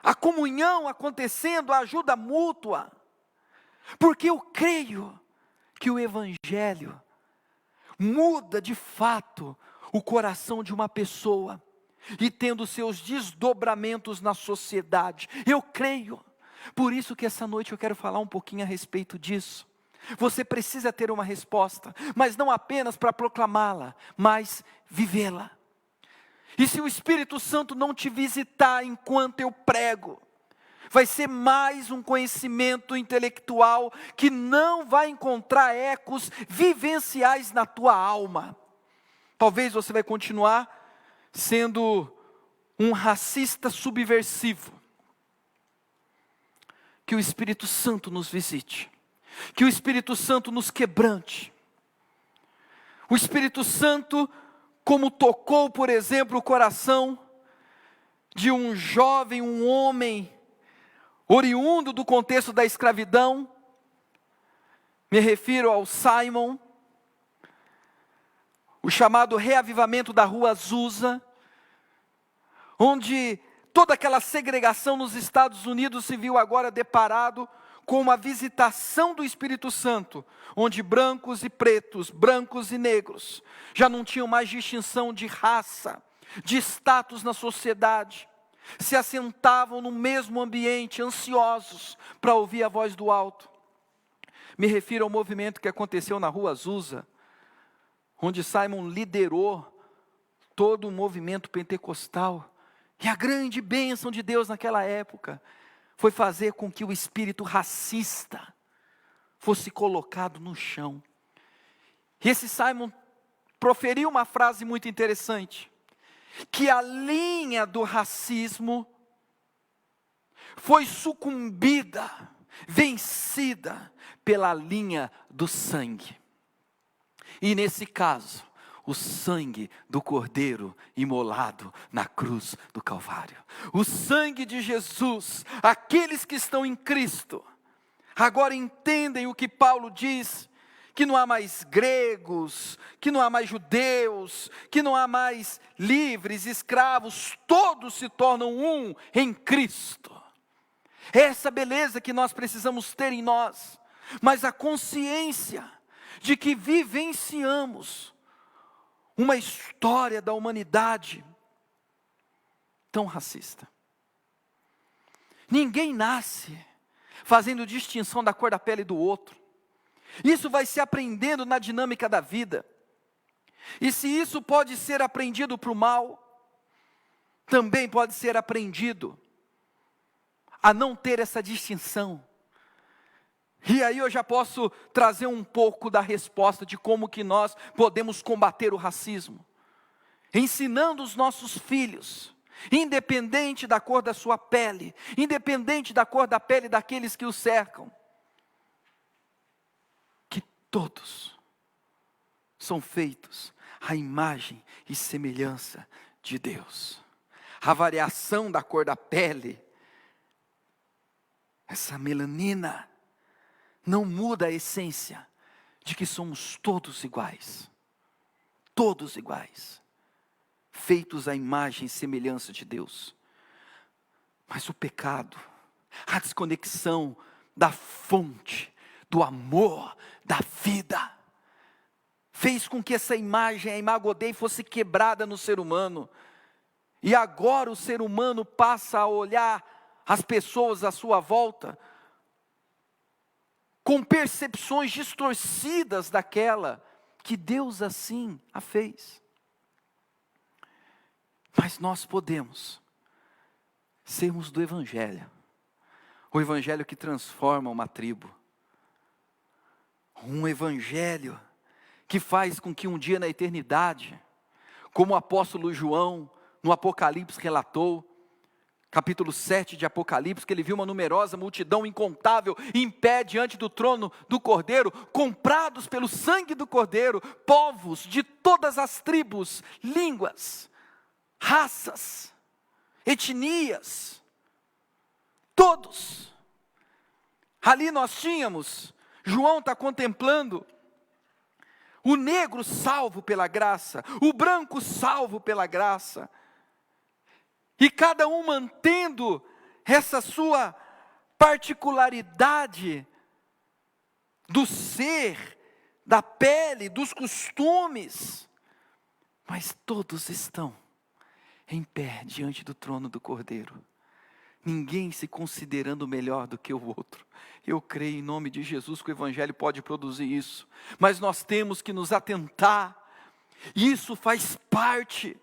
a comunhão acontecendo, a ajuda mútua. Porque eu creio que o evangelho muda de fato o coração de uma pessoa, e tendo seus desdobramentos na sociedade. Eu creio. Por isso que essa noite eu quero falar um pouquinho a respeito disso. Você precisa ter uma resposta, mas não apenas para proclamá-la, mas vivê-la. E se o Espírito Santo não te visitar enquanto eu prego, vai ser mais um conhecimento intelectual que não vai encontrar ecos vivenciais na tua alma. Talvez você vai continuar sendo um racista subversivo. Que o Espírito Santo nos visite, que o Espírito Santo nos quebrante. O Espírito Santo, como tocou, por exemplo, o coração de um jovem, um homem, oriundo do contexto da escravidão, me refiro ao Simon, o chamado reavivamento da Rua Azusa, onde toda aquela segregação nos Estados Unidos se viu agora deparado com uma visitação do Espírito Santo, onde brancos e pretos, brancos e negros, já não tinham mais distinção de raça, de status na sociedade, se assentavam no mesmo ambiente, ansiosos para ouvir a voz do alto. Me refiro ao movimento que aconteceu na Rua Azusa, onde Simon liderou todo o movimento pentecostal. E a grande bênção de Deus naquela época foi fazer com que o espírito racista fosse colocado no chão. E esse Simon proferiu uma frase muito interessante, que a linha do racismo foi sucumbida, vencida pela linha do sangue. E nesse caso, o sangue do Cordeiro imolado na cruz do Calvário. O sangue de Jesus. Aqueles que estão em Cristo agora entendem o que Paulo diz, que não há mais gregos, que não há mais judeus, que não há mais livres, escravos, todos se tornam um em Cristo. Essa beleza que nós precisamos ter em nós, mas a consciência de que vivenciamos uma história da humanidade tão racista. Ninguém nasce fazendo distinção da cor da pele do outro. Isso vai se aprendendo na dinâmica da vida. E se isso pode ser aprendido para o mal, também pode ser aprendido a não ter essa distinção. E aí eu já posso trazer um pouco da resposta de como que nós podemos combater o racismo. Ensinando os nossos filhos, independente da cor da sua pele, independente da cor da pele daqueles que o cercam, todos são feitos à imagem e semelhança de Deus. A variação da cor da pele, essa melanina, não muda a essência de que somos todos iguais. Todos iguais. Feitos à imagem e semelhança de Deus. Mas o pecado, a desconexão da fonte, do amor, da vida, fez com que essa imagem, a imago Dei, fosse quebrada no ser humano. E agora o ser humano passa a olhar as pessoas à sua volta com percepções distorcidas daquela que Deus assim a fez. Mas nós podemos sermos do Evangelho. O Evangelho que transforma uma tribo. Um Evangelho que faz com que um dia na eternidade, como o apóstolo João no Apocalipse relatou, capítulo 7 de Apocalipse, que ele viu uma numerosa multidão incontável em pé diante do trono do Cordeiro, comprados pelo sangue do Cordeiro, povos de todas as tribos, línguas, raças, etnias, todos. Ali nós tínhamos, João está contemplando, o negro salvo pela graça, o branco salvo pela graça, e cada um mantendo essa sua particularidade do ser, da pele, dos costumes, mas todos estão em pé diante do trono do Cordeiro, ninguém se considerando melhor do que o outro. Eu creio em nome de Jesus que o Evangelho pode produzir isso, mas nós temos que nos atentar, isso faz parte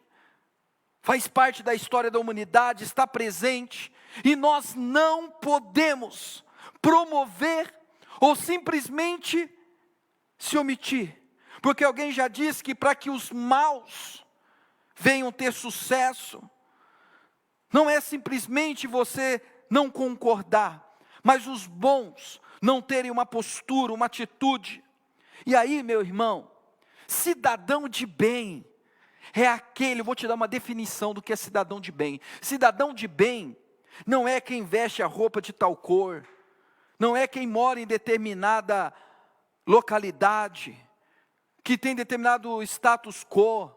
da história da humanidade, está presente, e nós não podemos promover ou simplesmente se omitir, porque alguém já disse que para que os maus venham ter sucesso, não é simplesmente você não concordar, mas os bons não terem uma postura, uma atitude. E aí, meu irmão, cidadão de bem é aquele, eu vou te dar uma definição do que é cidadão de bem. Cidadão de bem não é quem veste a roupa de tal cor, não é quem mora em determinada localidade, que tem determinado status quo,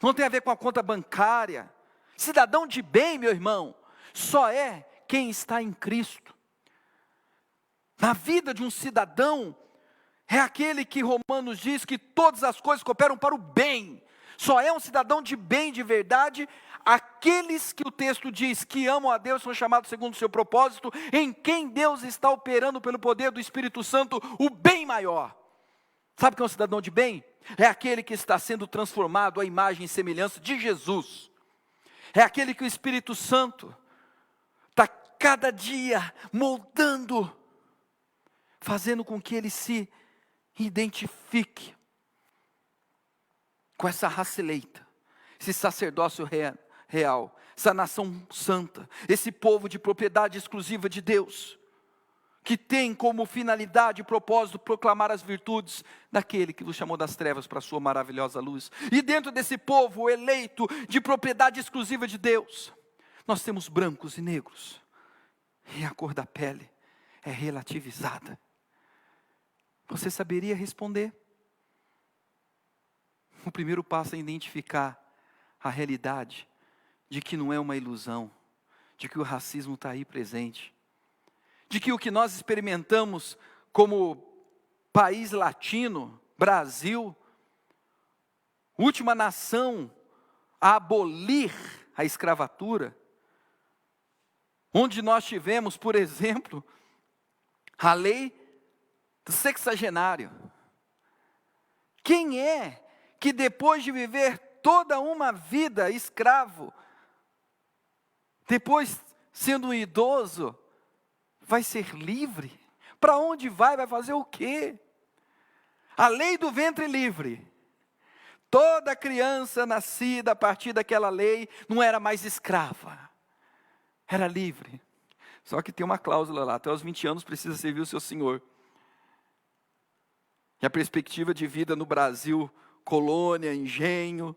não tem a ver com a conta bancária. Cidadão de bem, meu irmão, só é quem está em Cristo. Na vida de um cidadão, é aquele que Romanos diz que todas as coisas cooperam para o bem. Só é um cidadão de bem de verdade aqueles que o texto diz que amam a Deus, são chamados segundo o seu propósito, em quem Deus está operando pelo poder do Espírito Santo o bem maior. Sabe o que é um cidadão de bem? É aquele que está sendo transformado à imagem e semelhança de Jesus. É aquele que o Espírito Santo está cada dia moldando, fazendo com que ele se identifique com essa raça eleita, esse sacerdócio real, essa nação santa, esse povo de propriedade exclusiva de Deus, que tem como finalidade e propósito proclamar as virtudes daquele que nos chamou das trevas para a sua maravilhosa luz. E dentro desse povo eleito de propriedade exclusiva de Deus, nós temos brancos e negros, e a cor da pele é relativizada. Você saberia responder? O primeiro passo é identificar a realidade de que não é uma ilusão, de que o racismo está aí presente, de que o que nós experimentamos como país latino, Brasil, última nação a abolir a escravatura, onde nós tivemos, por exemplo, a lei do sexagenário. Quem é que depois de viver toda uma vida escravo, depois sendo um idoso, vai ser livre? Para onde vai? Vai fazer o quê? A lei do ventre livre. Toda criança nascida a partir daquela lei não era mais escrava, era livre. Só que tem uma cláusula lá, até os 20 anos precisa servir o seu senhor. E a perspectiva de vida no Brasil, colônia, engenho,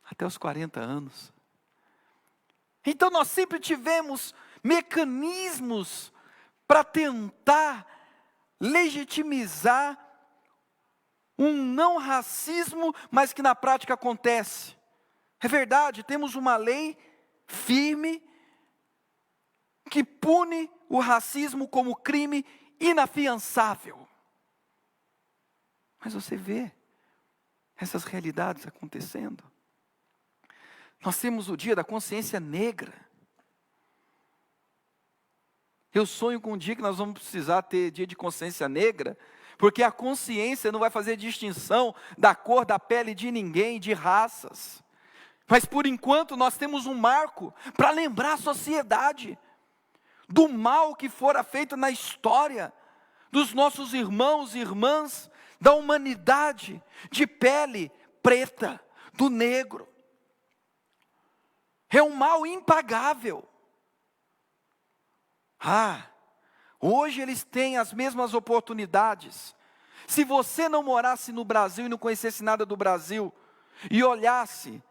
até os 40 anos. Então nós sempre tivemos mecanismos para tentar legitimizar um não racismo, mas que na prática acontece. É verdade, temos uma lei firme que pune o racismo como crime inafiançável. Mas você vê essas realidades acontecendo. Nós temos o dia da consciência negra. Eu sonho com um dia que nós vamos precisar ter dia de consciência negra, porque a consciência não vai fazer distinção da cor da pele de ninguém, de raças. Mas por enquanto nós temos um marco para lembrar a sociedade do mal que fora feito na história, dos nossos irmãos e irmãs, da humanidade de pele preta, do negro. É um mal impagável. Hoje eles têm as mesmas oportunidades. Se você não morasse no Brasil e não conhecesse nada do Brasil, e olhasse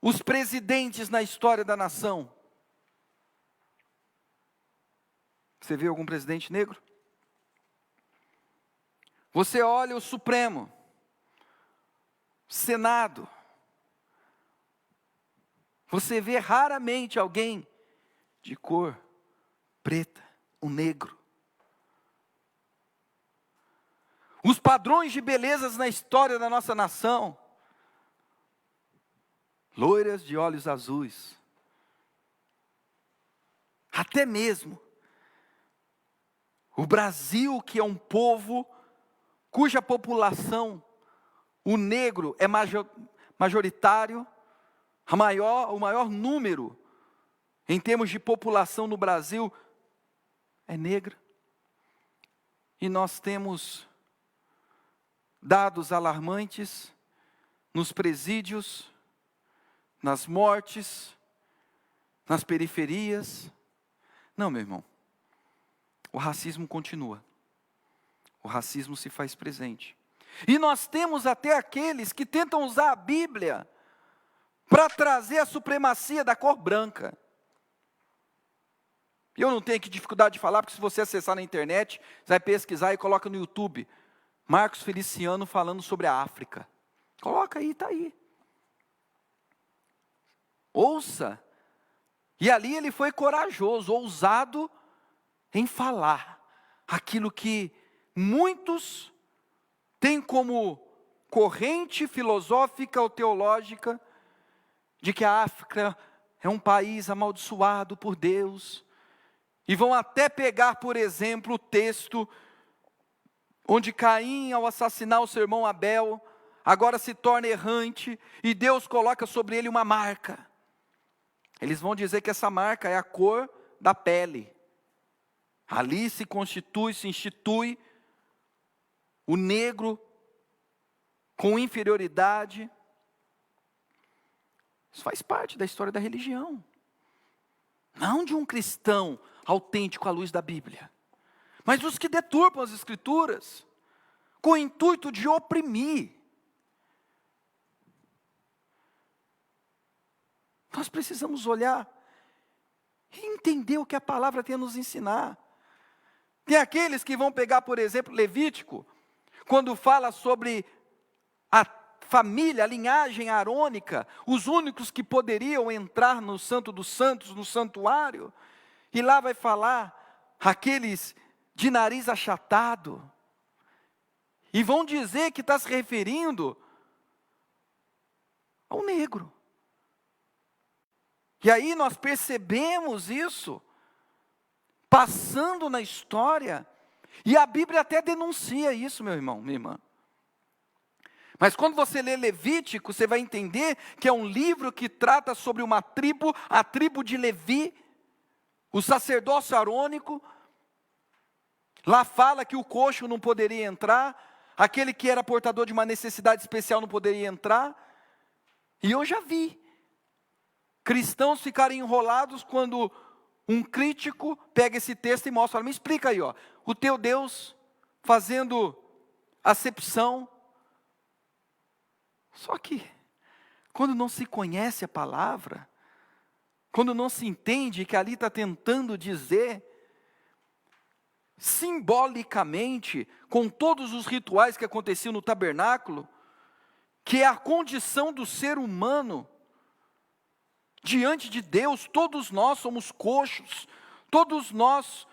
os presidentes na história da nação, você vê algum presidente negro? Você olha o Supremo, Senado, você vê raramente alguém de cor preta, um negro. Os padrões de belezas na história da nossa nação, loiras de olhos azuis, até mesmo o Brasil, que é um povo cuja população, o negro é majoritário, o maior número em termos de população no Brasil é negra. E nós temos dados alarmantes nos presídios, nas mortes, nas periferias. Não, meu irmão, o racismo continua. O racismo se faz presente. E nós temos até aqueles que tentam usar a Bíblia para trazer a supremacia da cor branca. Eu não tenho aqui dificuldade de falar, porque se você acessar na internet, você vai pesquisar e coloca no YouTube, Marcos Feliciano falando sobre a África. Coloca aí, está aí. Ouça. E ali ele foi corajoso, ousado em falar aquilo que muitos têm como corrente filosófica ou teológica, de que a África é um país amaldiçoado por Deus, e vão até pegar, por exemplo, o texto onde Caim, ao assassinar o seu irmão Abel, agora se torna errante, e Deus coloca sobre ele uma marca. Eles vão dizer que essa marca é a cor da pele. Ali se institui o negro com inferioridade. Isso faz parte da história da religião. Não de um cristão autêntico à luz da Bíblia, mas dos que deturpam as Escrituras, com o intuito de oprimir. Nós precisamos olhar e entender o que a palavra tem a nos ensinar. Tem aqueles que vão pegar, por exemplo, Levítico, quando fala sobre a família, a linhagem arônica, os únicos que poderiam entrar no Santo dos Santos, no santuário, e lá vai falar aqueles de nariz achatado, e vão dizer que está se referindo ao negro. E aí nós percebemos isso, passando na história, e a Bíblia até denuncia isso, meu irmão, minha irmã. Mas quando você lê Levítico, você vai entender que é um livro que trata sobre uma tribo, a tribo de Levi, o sacerdócio arônico. Lá fala que o coxo não poderia entrar, aquele que era portador de uma necessidade especial não poderia entrar. E eu já vi cristãos ficarem enrolados quando um crítico pega esse texto e mostra, me explica aí, ó, o teu Deus fazendo acepção. Só que, quando não se conhece a palavra, quando não se entende que ali está tentando dizer, simbolicamente, com todos os rituais que aconteciam no tabernáculo, que é a condição do ser humano, diante de Deus, todos nós somos coxos, todos nós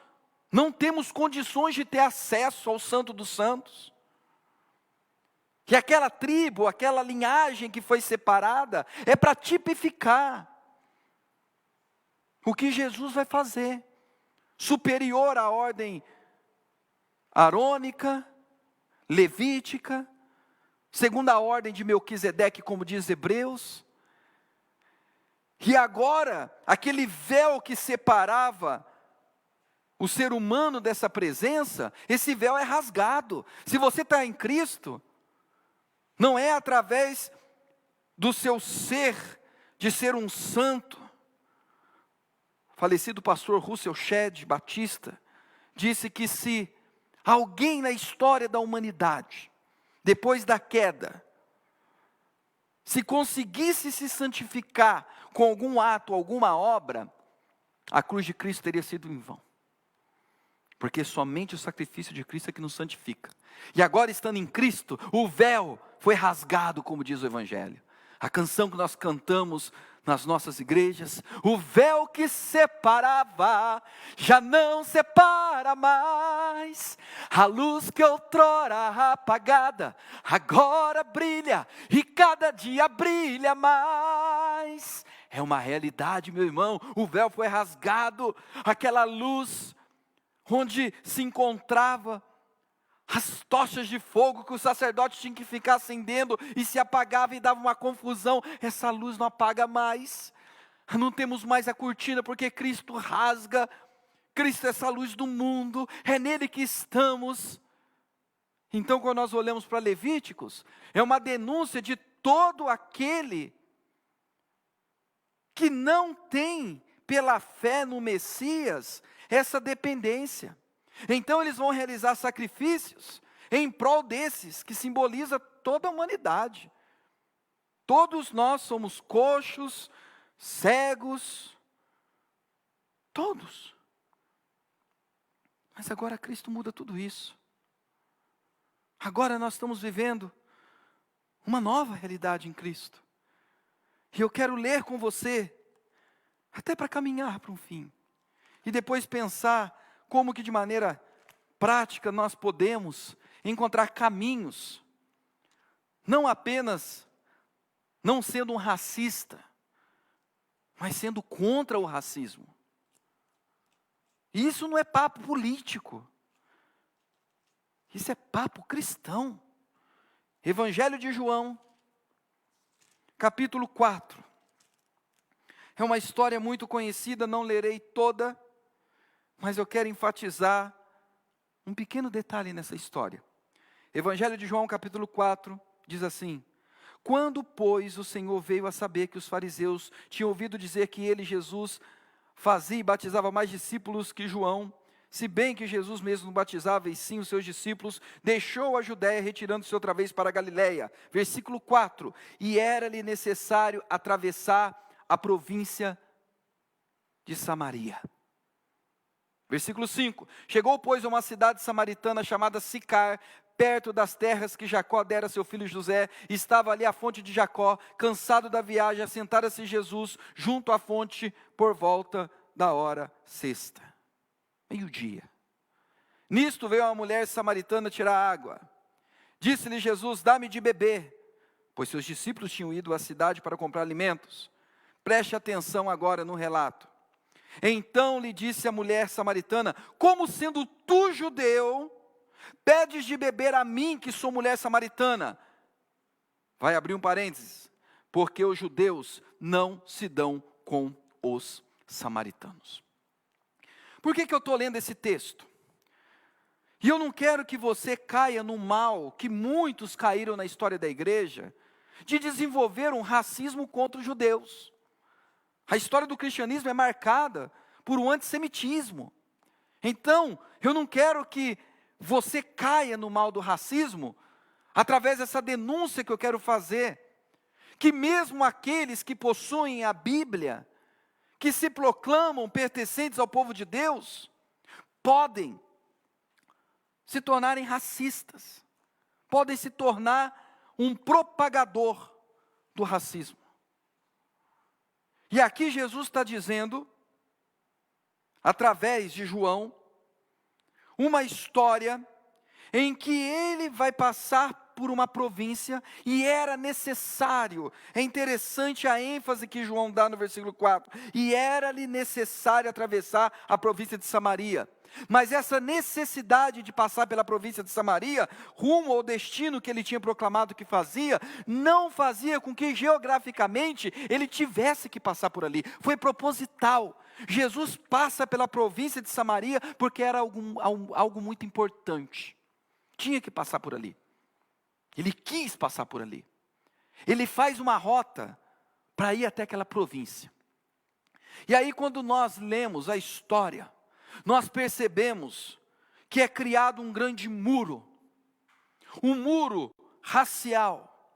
não temos condições de ter acesso ao Santo dos Santos. Que aquela tribo, aquela linhagem que foi separada, é para tipificar o que Jesus vai fazer, superior à ordem arônica, levítica, segundo a ordem de Melquisedeque, como diz Hebreus. E agora, aquele véu que separava o ser humano dessa presença, esse véu é rasgado. Se você está em Cristo, não é através do seu ser, de ser um santo. O falecido pastor Russell Shedd Batista disse que se alguém na história da humanidade, depois da queda, se conseguisse se santificar com algum ato, alguma obra, a cruz de Cristo teria sido em vão. Porque somente o sacrifício de Cristo é que nos santifica. E agora, estando em Cristo, o véu foi rasgado, como diz o Evangelho. A canção que nós cantamos nas nossas igrejas, o véu que separava, já não separa mais. A luz que outrora apagada, agora brilha, e cada dia brilha mais. É uma realidade, meu irmão, o véu foi rasgado, aquela luz onde se encontrava as tochas de fogo que o sacerdote tinha que ficar acendendo e se apagava e dava uma confusão. Essa luz não apaga mais. Não temos mais a cortina porque Cristo rasga. Cristo é essa luz do mundo, é nele que estamos. Então, quando nós olhamos para Levíticos, é uma denúncia de todo aquele que não tem, pela fé no Messias, essa dependência. Então eles vão realizar sacrifícios em prol desses, que simboliza toda a humanidade. Todos nós somos coxos, cegos, todos. Mas agora Cristo muda tudo isso. Agora nós estamos vivendo uma nova realidade em Cristo. E eu quero ler com você, até para caminhar para um fim. E depois pensar como que de maneira prática nós podemos encontrar caminhos, não apenas não sendo um racista, mas sendo contra o racismo. E isso não é papo político, isso é papo cristão. Evangelho de João, capítulo 4. É uma história muito conhecida, não lerei toda, mas eu quero enfatizar um pequeno detalhe nessa história. Evangelho de João, capítulo 4, diz assim: quando, pois, o Senhor veio a saber que os fariseus tinham ouvido dizer que ele, Jesus, fazia e batizava mais discípulos que João, se bem que Jesus mesmo batizava e sim os seus discípulos, deixou a Judéia, retirando-se outra vez para a Galiléia. Versículo 4, e era-lhe necessário atravessar a província de Samaria. Versículo 5, chegou, pois, a uma cidade samaritana chamada Sicar, perto das terras que Jacó dera a seu filho José. Estava ali a fonte de Jacó. Cansado da viagem, assentara-se Jesus junto à fonte por volta da hora sexta, meio-dia. Nisto veio uma mulher samaritana tirar água. Disse-lhe Jesus: dá-me de beber, pois seus discípulos tinham ido à cidade para comprar alimentos. Preste atenção agora no relato. Então lhe disse a mulher samaritana: como sendo tu judeu, pedes de beber a mim, que sou mulher samaritana? Vai abrir um parênteses. Porque os judeus não se dão com os samaritanos. Por que eu estou lendo esse texto? E eu não quero que você caia no mal que muitos caíram na história da igreja, de desenvolver um racismo contra os judeus. A história do cristianismo é marcada por um antissemitismo. Então, eu não quero que você caia no mal do racismo, através dessa denúncia que eu quero fazer, que mesmo aqueles que possuem a Bíblia, que se proclamam pertencentes ao povo de Deus, podem se tornarem racistas, podem se tornar um propagador do racismo. E aqui Jesus está dizendo, através de João, uma história em que ele vai passar por uma província e era necessário, é interessante a ênfase que João dá no versículo 4, e era-lhe necessário atravessar a província de Samaria. Mas essa necessidade de passar pela província de Samaria, rumo ao destino que ele tinha proclamado que fazia, não fazia com que geograficamente ele tivesse que passar por ali. Foi proposital. Jesus passa pela província de Samaria porque era algo muito importante. Tinha que passar por ali. Ele quis passar por ali. Ele faz uma rota para ir até aquela província. E aí quando nós lemos a história, nós percebemos que é criado um grande muro, um muro racial,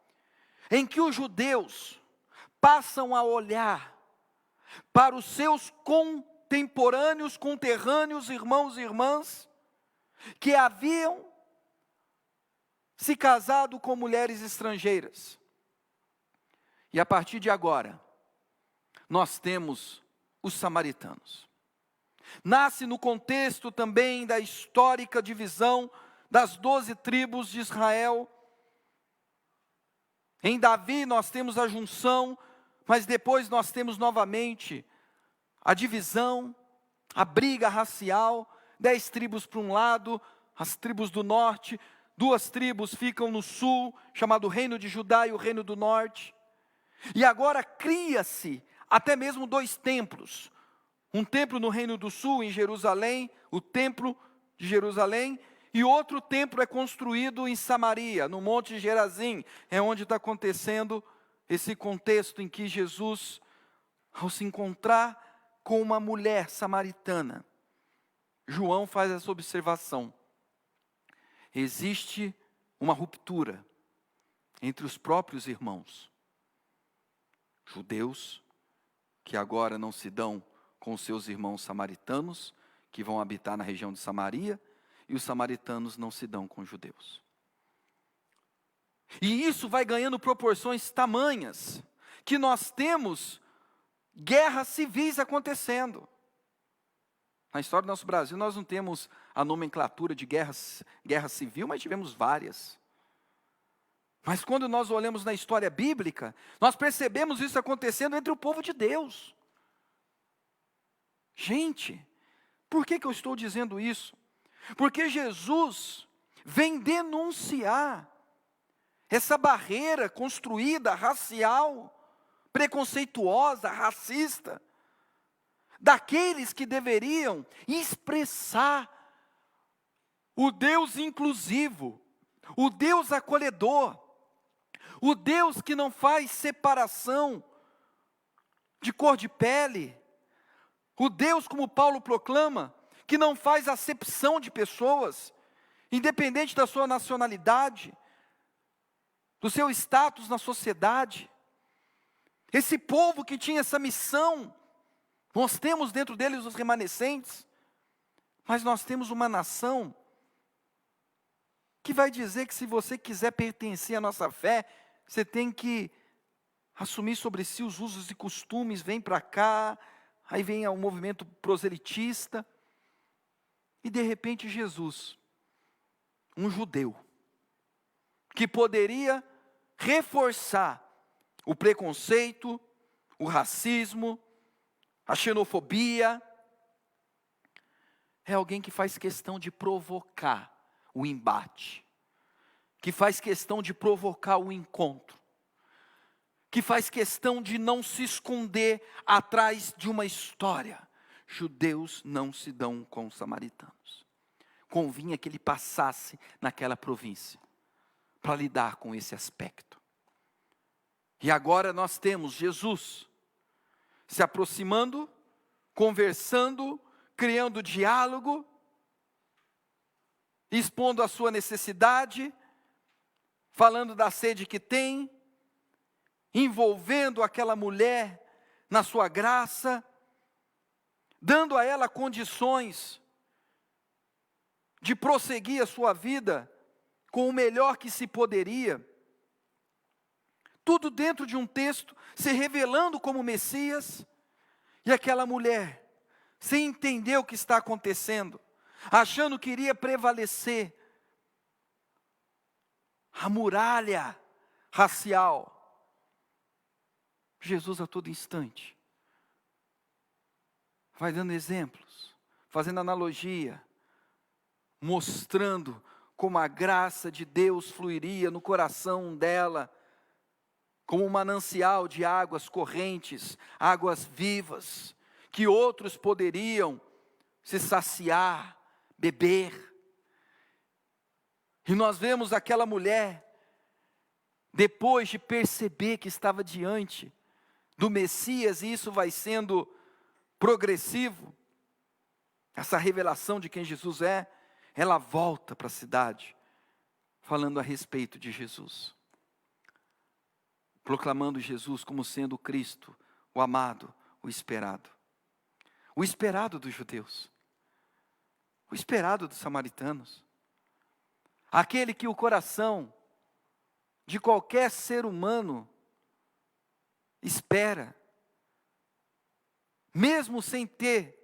em que os judeus passam a olhar para os seus contemporâneos, conterrâneos, irmãos e irmãs, que haviam se casado com mulheres estrangeiras. E a partir de agora, nós temos os samaritanos. Nasce no contexto também da histórica divisão das 12 tribos de Israel. Em Davi nós temos a junção, mas depois nós temos novamente a divisão, a briga racial, 10 tribos para um lado, as tribos do norte, 2 tribos ficam no sul, chamado Reino de Judá e o Reino do Norte. E agora cria-se até mesmo 2 templos. Um templo no Reino do Sul, em Jerusalém, o templo de Jerusalém, e outro templo é construído em Samaria, no Monte de Gerazim, é onde está acontecendo esse contexto em que Jesus, ao se encontrar com uma mulher samaritana, João faz essa observação. Existe uma ruptura entre os próprios irmãos, judeus, que agora não se dão com seus irmãos samaritanos, que vão habitar na região de Samaria, e os samaritanos não se dão com os judeus. E isso vai ganhando proporções tamanhas, que nós temos guerras civis acontecendo. Na história do nosso Brasil, nós não temos a nomenclatura de guerra civil, mas tivemos várias. Mas quando nós olhamos na história bíblica, nós percebemos isso acontecendo entre o povo de Deus. Gente, por que eu estou dizendo isso? Porque Jesus vem denunciar essa barreira construída, racial, preconceituosa, racista, daqueles que deveriam expressar o Deus inclusivo, o Deus acolhedor, o Deus que não faz separação de cor de pele, o Deus, como Paulo proclama, que não faz acepção de pessoas, independente da sua nacionalidade, do seu status na sociedade. Esse povo que tinha essa missão, nós temos dentro deles os remanescentes, mas nós temos uma nação que vai dizer que se você quiser pertencer à nossa fé, você tem que assumir sobre si os usos e costumes, vem para cá, aí vem o movimento proselitista, e de repente Jesus, um judeu, que poderia reforçar o preconceito, o racismo, a xenofobia, é alguém que faz questão de provocar o embate, que faz questão de provocar o encontro, que faz questão de não se esconder atrás de uma história. Judeus não se dão com os samaritanos. Convinha que ele passasse naquela província para lidar com esse aspecto. E agora nós temos Jesus se aproximando, conversando, criando diálogo. expondo a sua necessidade, falando da sede que tem, envolvendo aquela mulher na sua graça, dando a ela condições de prosseguir a sua vida com o melhor que se poderia. Tudo dentro de um texto, se revelando como Messias, e aquela mulher, sem entender o que está acontecendo, achando que iria prevalecer a muralha racial. Jesus a todo instante vai dando exemplos, fazendo analogia, mostrando como a graça de Deus fluiria no coração dela, como um manancial de águas correntes, águas vivas, que outros poderiam se saciar, beber. E nós vemos aquela mulher, depois de perceber que estava diante do Messias, e isso vai sendo progressivo, essa revelação de quem Jesus é, ela volta para a cidade, falando a respeito de Jesus, proclamando Jesus como sendo o Cristo, o amado, o esperado dos judeus, o esperado dos samaritanos, aquele que o coração de qualquer ser humano espera, mesmo sem ter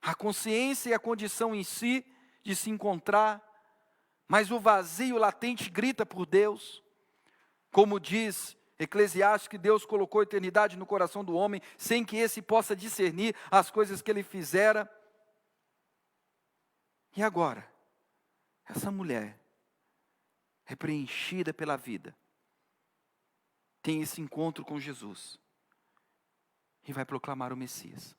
a consciência e a condição em si de se encontrar, mas o vazio latente grita por Deus, como diz Eclesiastes, que Deus colocou a eternidade no coração do homem, sem que esse possa discernir as coisas que ele fizera. E agora, essa mulher é preenchida pela vida, tem esse encontro com Jesus, e vai proclamar o Messias.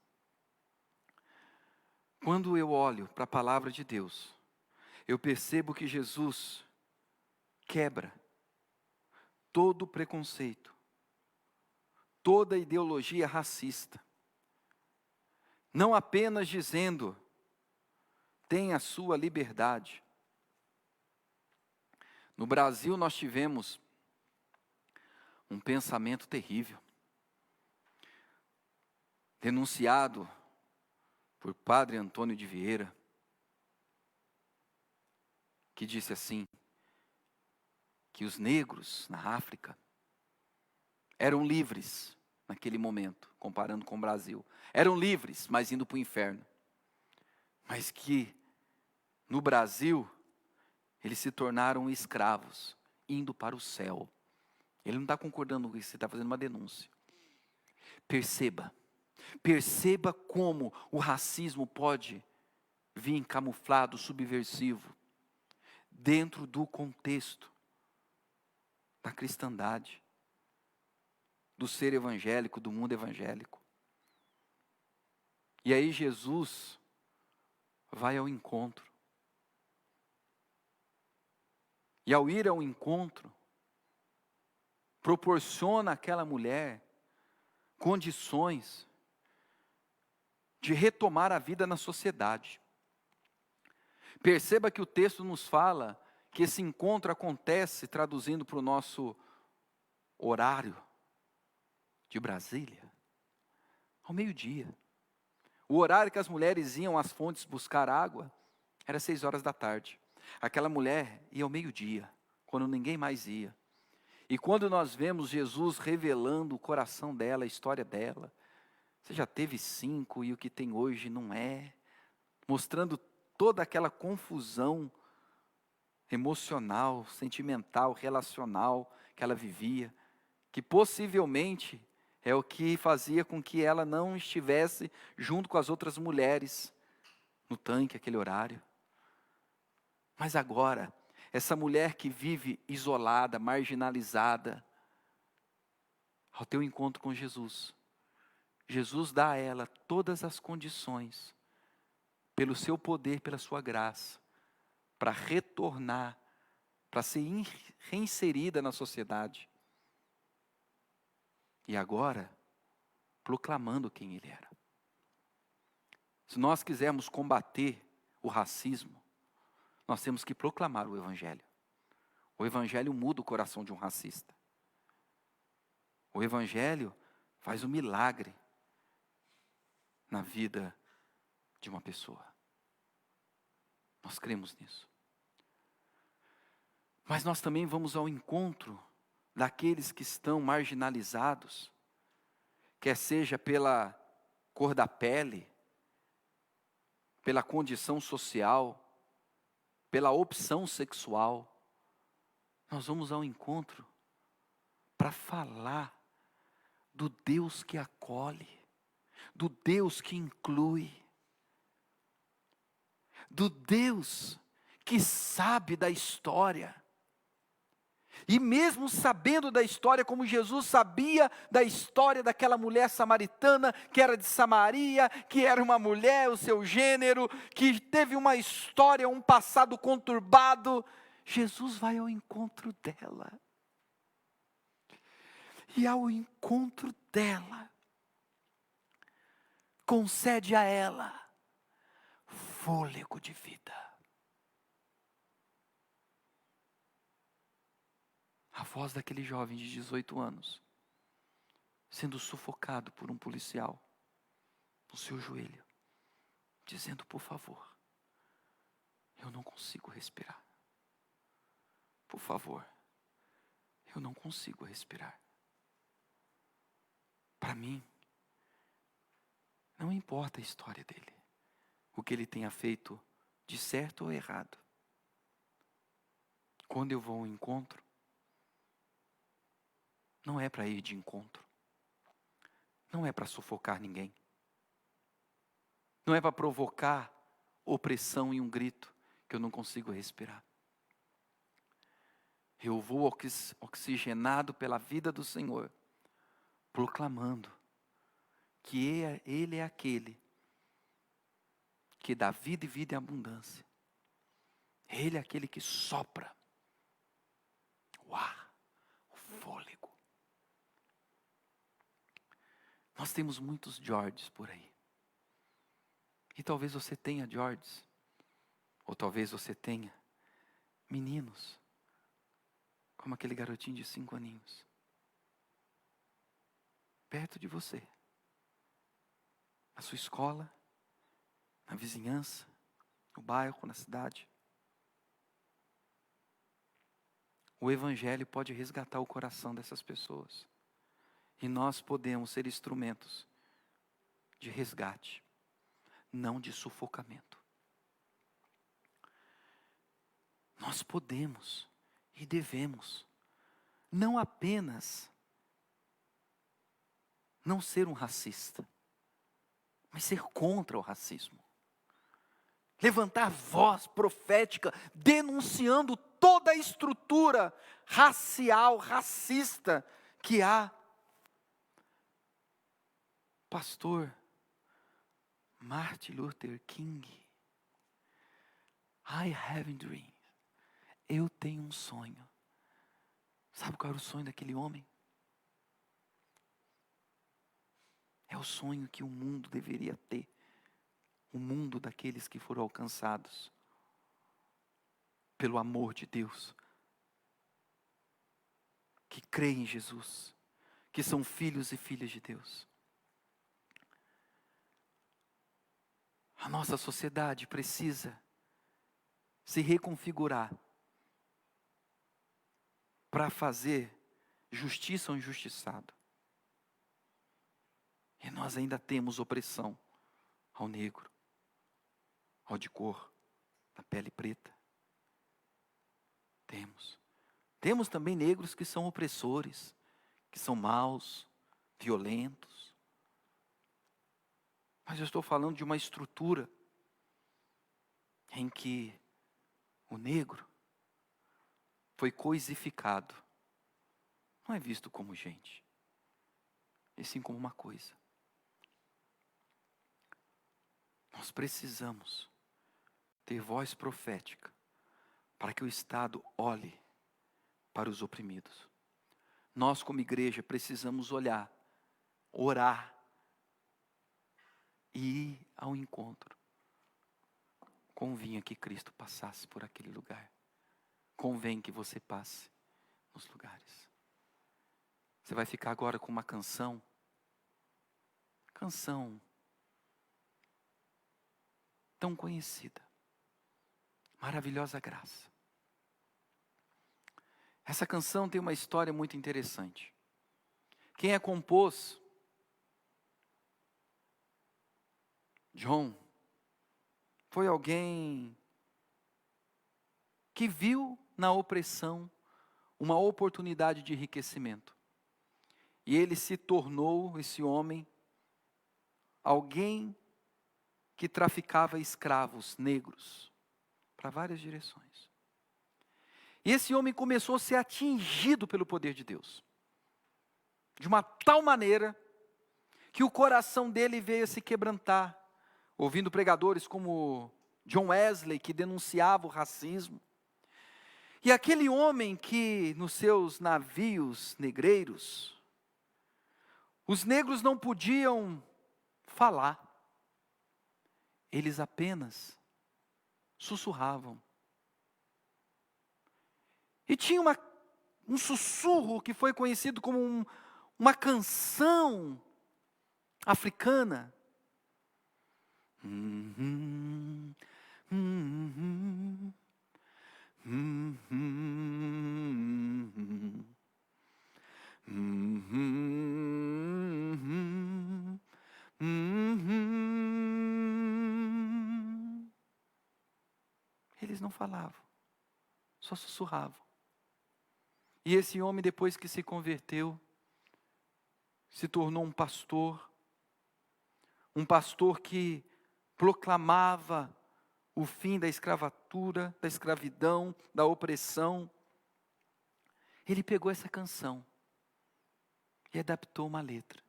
Quando eu olho para a palavra de Deus, eu percebo que Jesus quebra todo preconceito, toda ideologia racista, não apenas dizendo, tenha a sua liberdade. No Brasil nós tivemos um pensamento terrível, denunciado por Padre Antônio de Vieira, que disse assim, que os negros na África eram livres naquele momento, comparando com o Brasil. Eram livres, mas indo para o inferno. Mas que no Brasil, eles se tornaram escravos, indo para o céu. Ele não está concordando com isso, ele está fazendo uma denúncia. Perceba como o racismo pode vir camuflado, subversivo, dentro do contexto da cristandade, do ser evangélico, do mundo evangélico. E aí Jesus vai ao encontro. E ao ir ao encontro, proporciona àquela mulher condições de retomar a vida na sociedade. Perceba que o texto nos fala que esse encontro acontece, traduzindo para o nosso horário de Brasília, ao meio-dia. O horário que as mulheres iam às fontes buscar água era 6 horas da tarde. Aquela mulher ia ao meio-dia, quando ninguém mais ia. E quando nós vemos Jesus revelando o coração dela, a história dela, você já teve 5 e o que tem hoje não é, mostrando toda aquela confusão emocional, sentimental, relacional que ela vivia, que possivelmente é o que fazia com que ela não estivesse junto com as outras mulheres no tanque, aquele horário. Mas agora, essa mulher que vive isolada, marginalizada, ao teu encontro com Jesus, Jesus dá a ela todas as condições, pelo seu poder, pela sua graça, para retornar, para ser reinserida na sociedade. E agora, proclamando quem ele era. Se nós quisermos combater o racismo, nós temos que proclamar o Evangelho. O Evangelho muda o coração de um racista. O Evangelho faz um milagre na vida de uma pessoa. Nós cremos nisso. Mas nós também vamos ao encontro daqueles que estão marginalizados, quer seja pela cor da pele, pela condição social, pela opção sexual. Nós vamos ao encontro para falar do Deus que acolhe, do Deus que inclui, do Deus que sabe da história. E mesmo sabendo da história, como Jesus sabia da história daquela mulher samaritana, que era de Samaria, que era uma mulher, o seu gênero, que teve uma história, um passado conturbado, Jesus vai ao encontro dela. E ao encontro dela, concede a ela fôlego de vida. A voz daquele jovem de 18 anos, sendo sufocado por um policial, no seu joelho, dizendo: por favor, eu não consigo respirar. Por favor, eu não consigo respirar. Para mim, não importa a história dele, o que ele tenha feito de certo ou errado. Quando eu vou ao encontro, não é para ir de encontro. Não é para sufocar ninguém. Não é para provocar opressão e um grito que eu não consigo respirar. Eu vou oxigenado pela vida do Senhor, proclamando que Ele é aquele que dá vida e vida em abundância. Ele é aquele que sopra o ar, o fôlego. Nós temos muitos Georges por aí. E talvez você tenha Georges, ou talvez você tenha meninos, como aquele garotinho de 5 aninhos, perto de você, na sua escola, na vizinhança, no bairro, na cidade. O Evangelho pode resgatar o coração dessas pessoas. E nós podemos ser instrumentos de resgate, não de sufocamento. Nós podemos e devemos não apenas não ser um racista, mas ser contra o racismo. Levantar voz profética, denunciando toda a estrutura racial, racista que há. Pastor Martin Luther King, I have a dream. Eu tenho um sonho. Sabe qual era o sonho daquele homem? É o sonho que o mundo deveria ter. O mundo daqueles que foram alcançados pelo amor de Deus, que creem em Jesus, que são filhos e filhas de Deus. A nossa sociedade precisa se reconfigurar para fazer justiça ao injustiçado. E nós ainda temos opressão ao negro, ao de cor, da pele preta. Temos também negros que são opressores, que são maus, violentos. Mas eu estou falando de uma estrutura em que o negro foi coisificado. Não é visto como gente, e sim como uma coisa. Nós precisamos ter voz profética para que o Estado olhe para os oprimidos. Nós, como igreja, precisamos olhar, orar e ir ao encontro convinha que Cristo passasse por aquele lugar. Convém que você passe nos lugares. Você vai ficar agora com uma canção. Canção tão conhecida. Maravilhosa graça. Essa canção tem uma história muito interessante. Quem a compôs? John. Foi alguém que viu na opressão uma oportunidade de enriquecimento. E ele se tornou, esse homem, alguém que traficava escravos negros para várias direções. E esse homem começou a ser atingido pelo poder de Deus. De uma tal maneira que o coração dele veio a se quebrantar, ouvindo pregadores como John Wesley, que denunciava o racismo. E aquele homem que nos seus navios negreiros, os negros não podiam falar. Eles apenas sussurravam. E tinha um sussurro que foi conhecido como uma canção africana. Eles não falavam, só sussurravam. E esse homem, depois que se converteu, se tornou um pastor que proclamava o fim da escravatura, da escravidão, da opressão. Ele pegou essa canção e adaptou uma letra.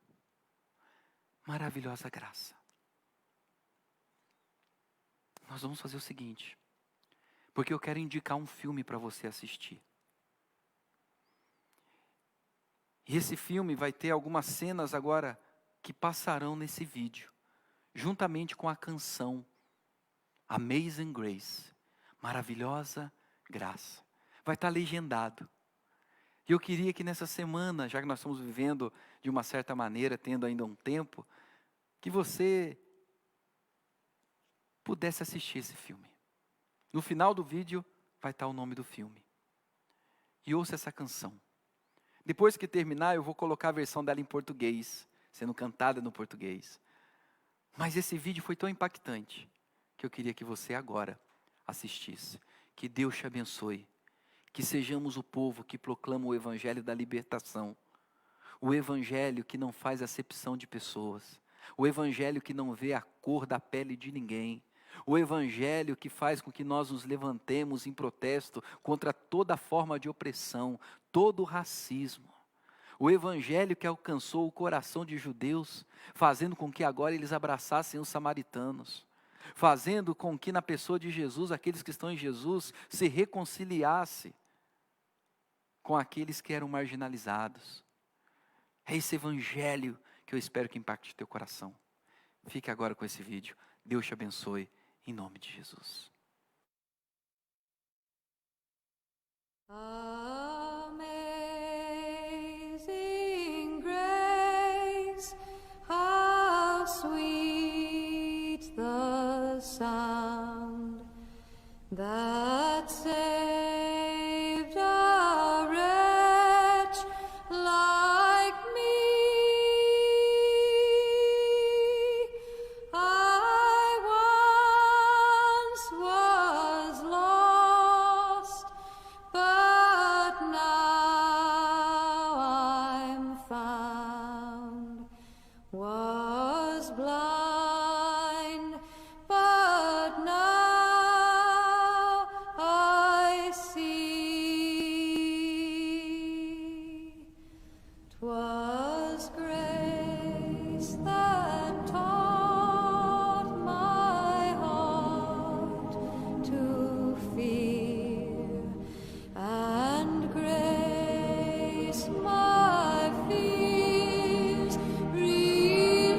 Maravilhosa graça. Nós vamos fazer o seguinte, porque eu quero indicar um filme para você assistir. E esse filme vai ter algumas cenas agora que passarão nesse vídeo, juntamente com a canção Amazing Grace, maravilhosa graça. Vai estar legendado. E eu queria que nessa semana, já que nós estamos vivendo de uma certa maneira, tendo ainda um tempo, que você pudesse assistir esse filme. No final do vídeo vai estar o nome do filme. E ouça essa canção. Depois que terminar, eu vou colocar a versão dela em português, sendo cantada no português. Mas esse vídeo foi tão impactante, que eu queria que você agora assistisse. Que Deus te abençoe. Que sejamos o povo que proclama o evangelho da libertação. O evangelho que não faz acepção de pessoas. O evangelho que não vê a cor da pele de ninguém. O evangelho que faz com que nós nos levantemos em protesto contra toda forma de opressão, todo o racismo. O evangelho que alcançou o coração de judeus, fazendo com que agora eles abraçassem os samaritanos. Fazendo com que na pessoa de Jesus, aqueles que estão em Jesus, se reconciliasse com aqueles que eram marginalizados. É esse evangelho que eu espero que impacte teu coração. Fique agora com esse vídeo. Deus te abençoe. Em nome de Jesus. Amazing grace, how sweet the sound that saved a wretch like me. Was lost, but now I'm found. Was blind, but now I see. 'Twas grace that taught my heart to fear, and grace my fears relieved.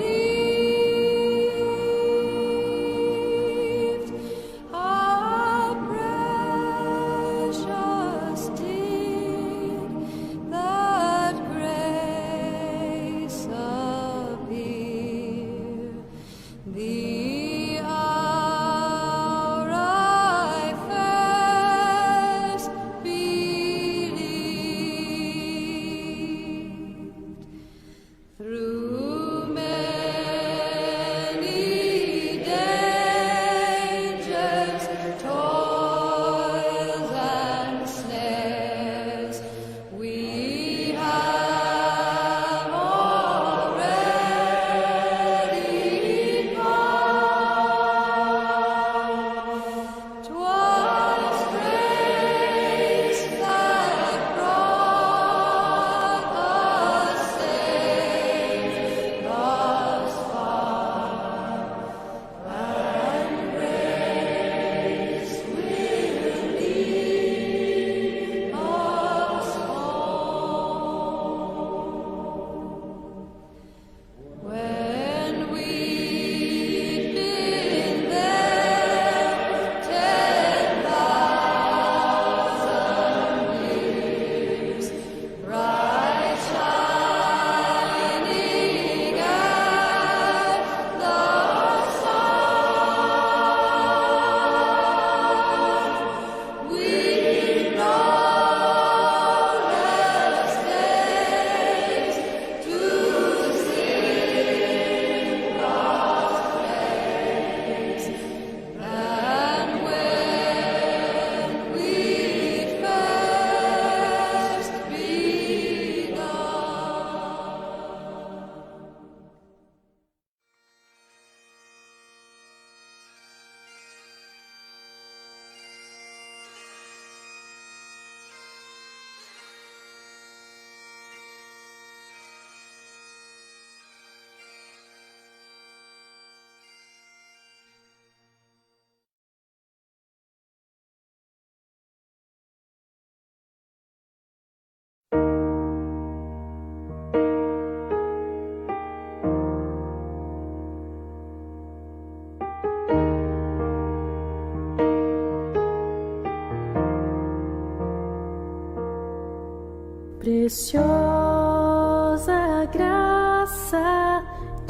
Preciosa graça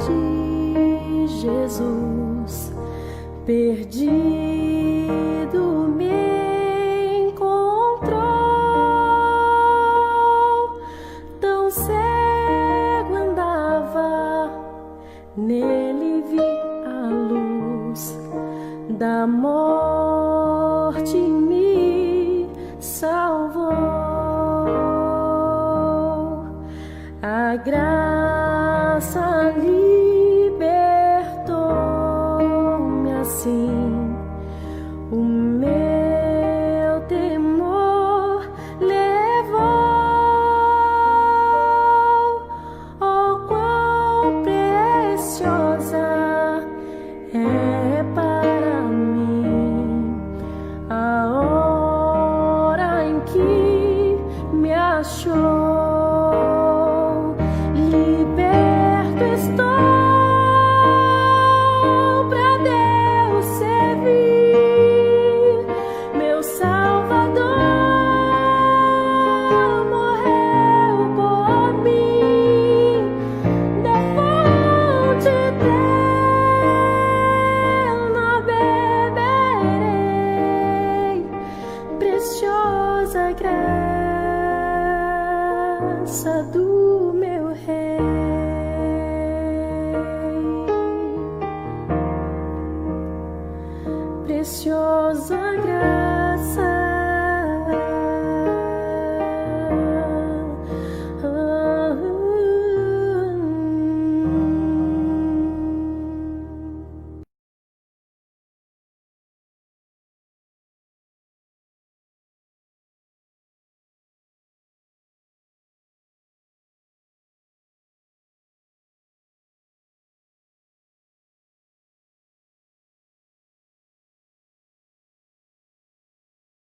de Jesus, perdido me encontrou. Tão cego andava, nele vi a luz da morte, me salvou. A graça libertou-me assim, o meu temor levou. Oh, quão preciosa é para mim a hora em que me achou. Liberto estou pra Deus servir, meu Salvador morreu por mim, da fonte eterna beberei, preciosa graça do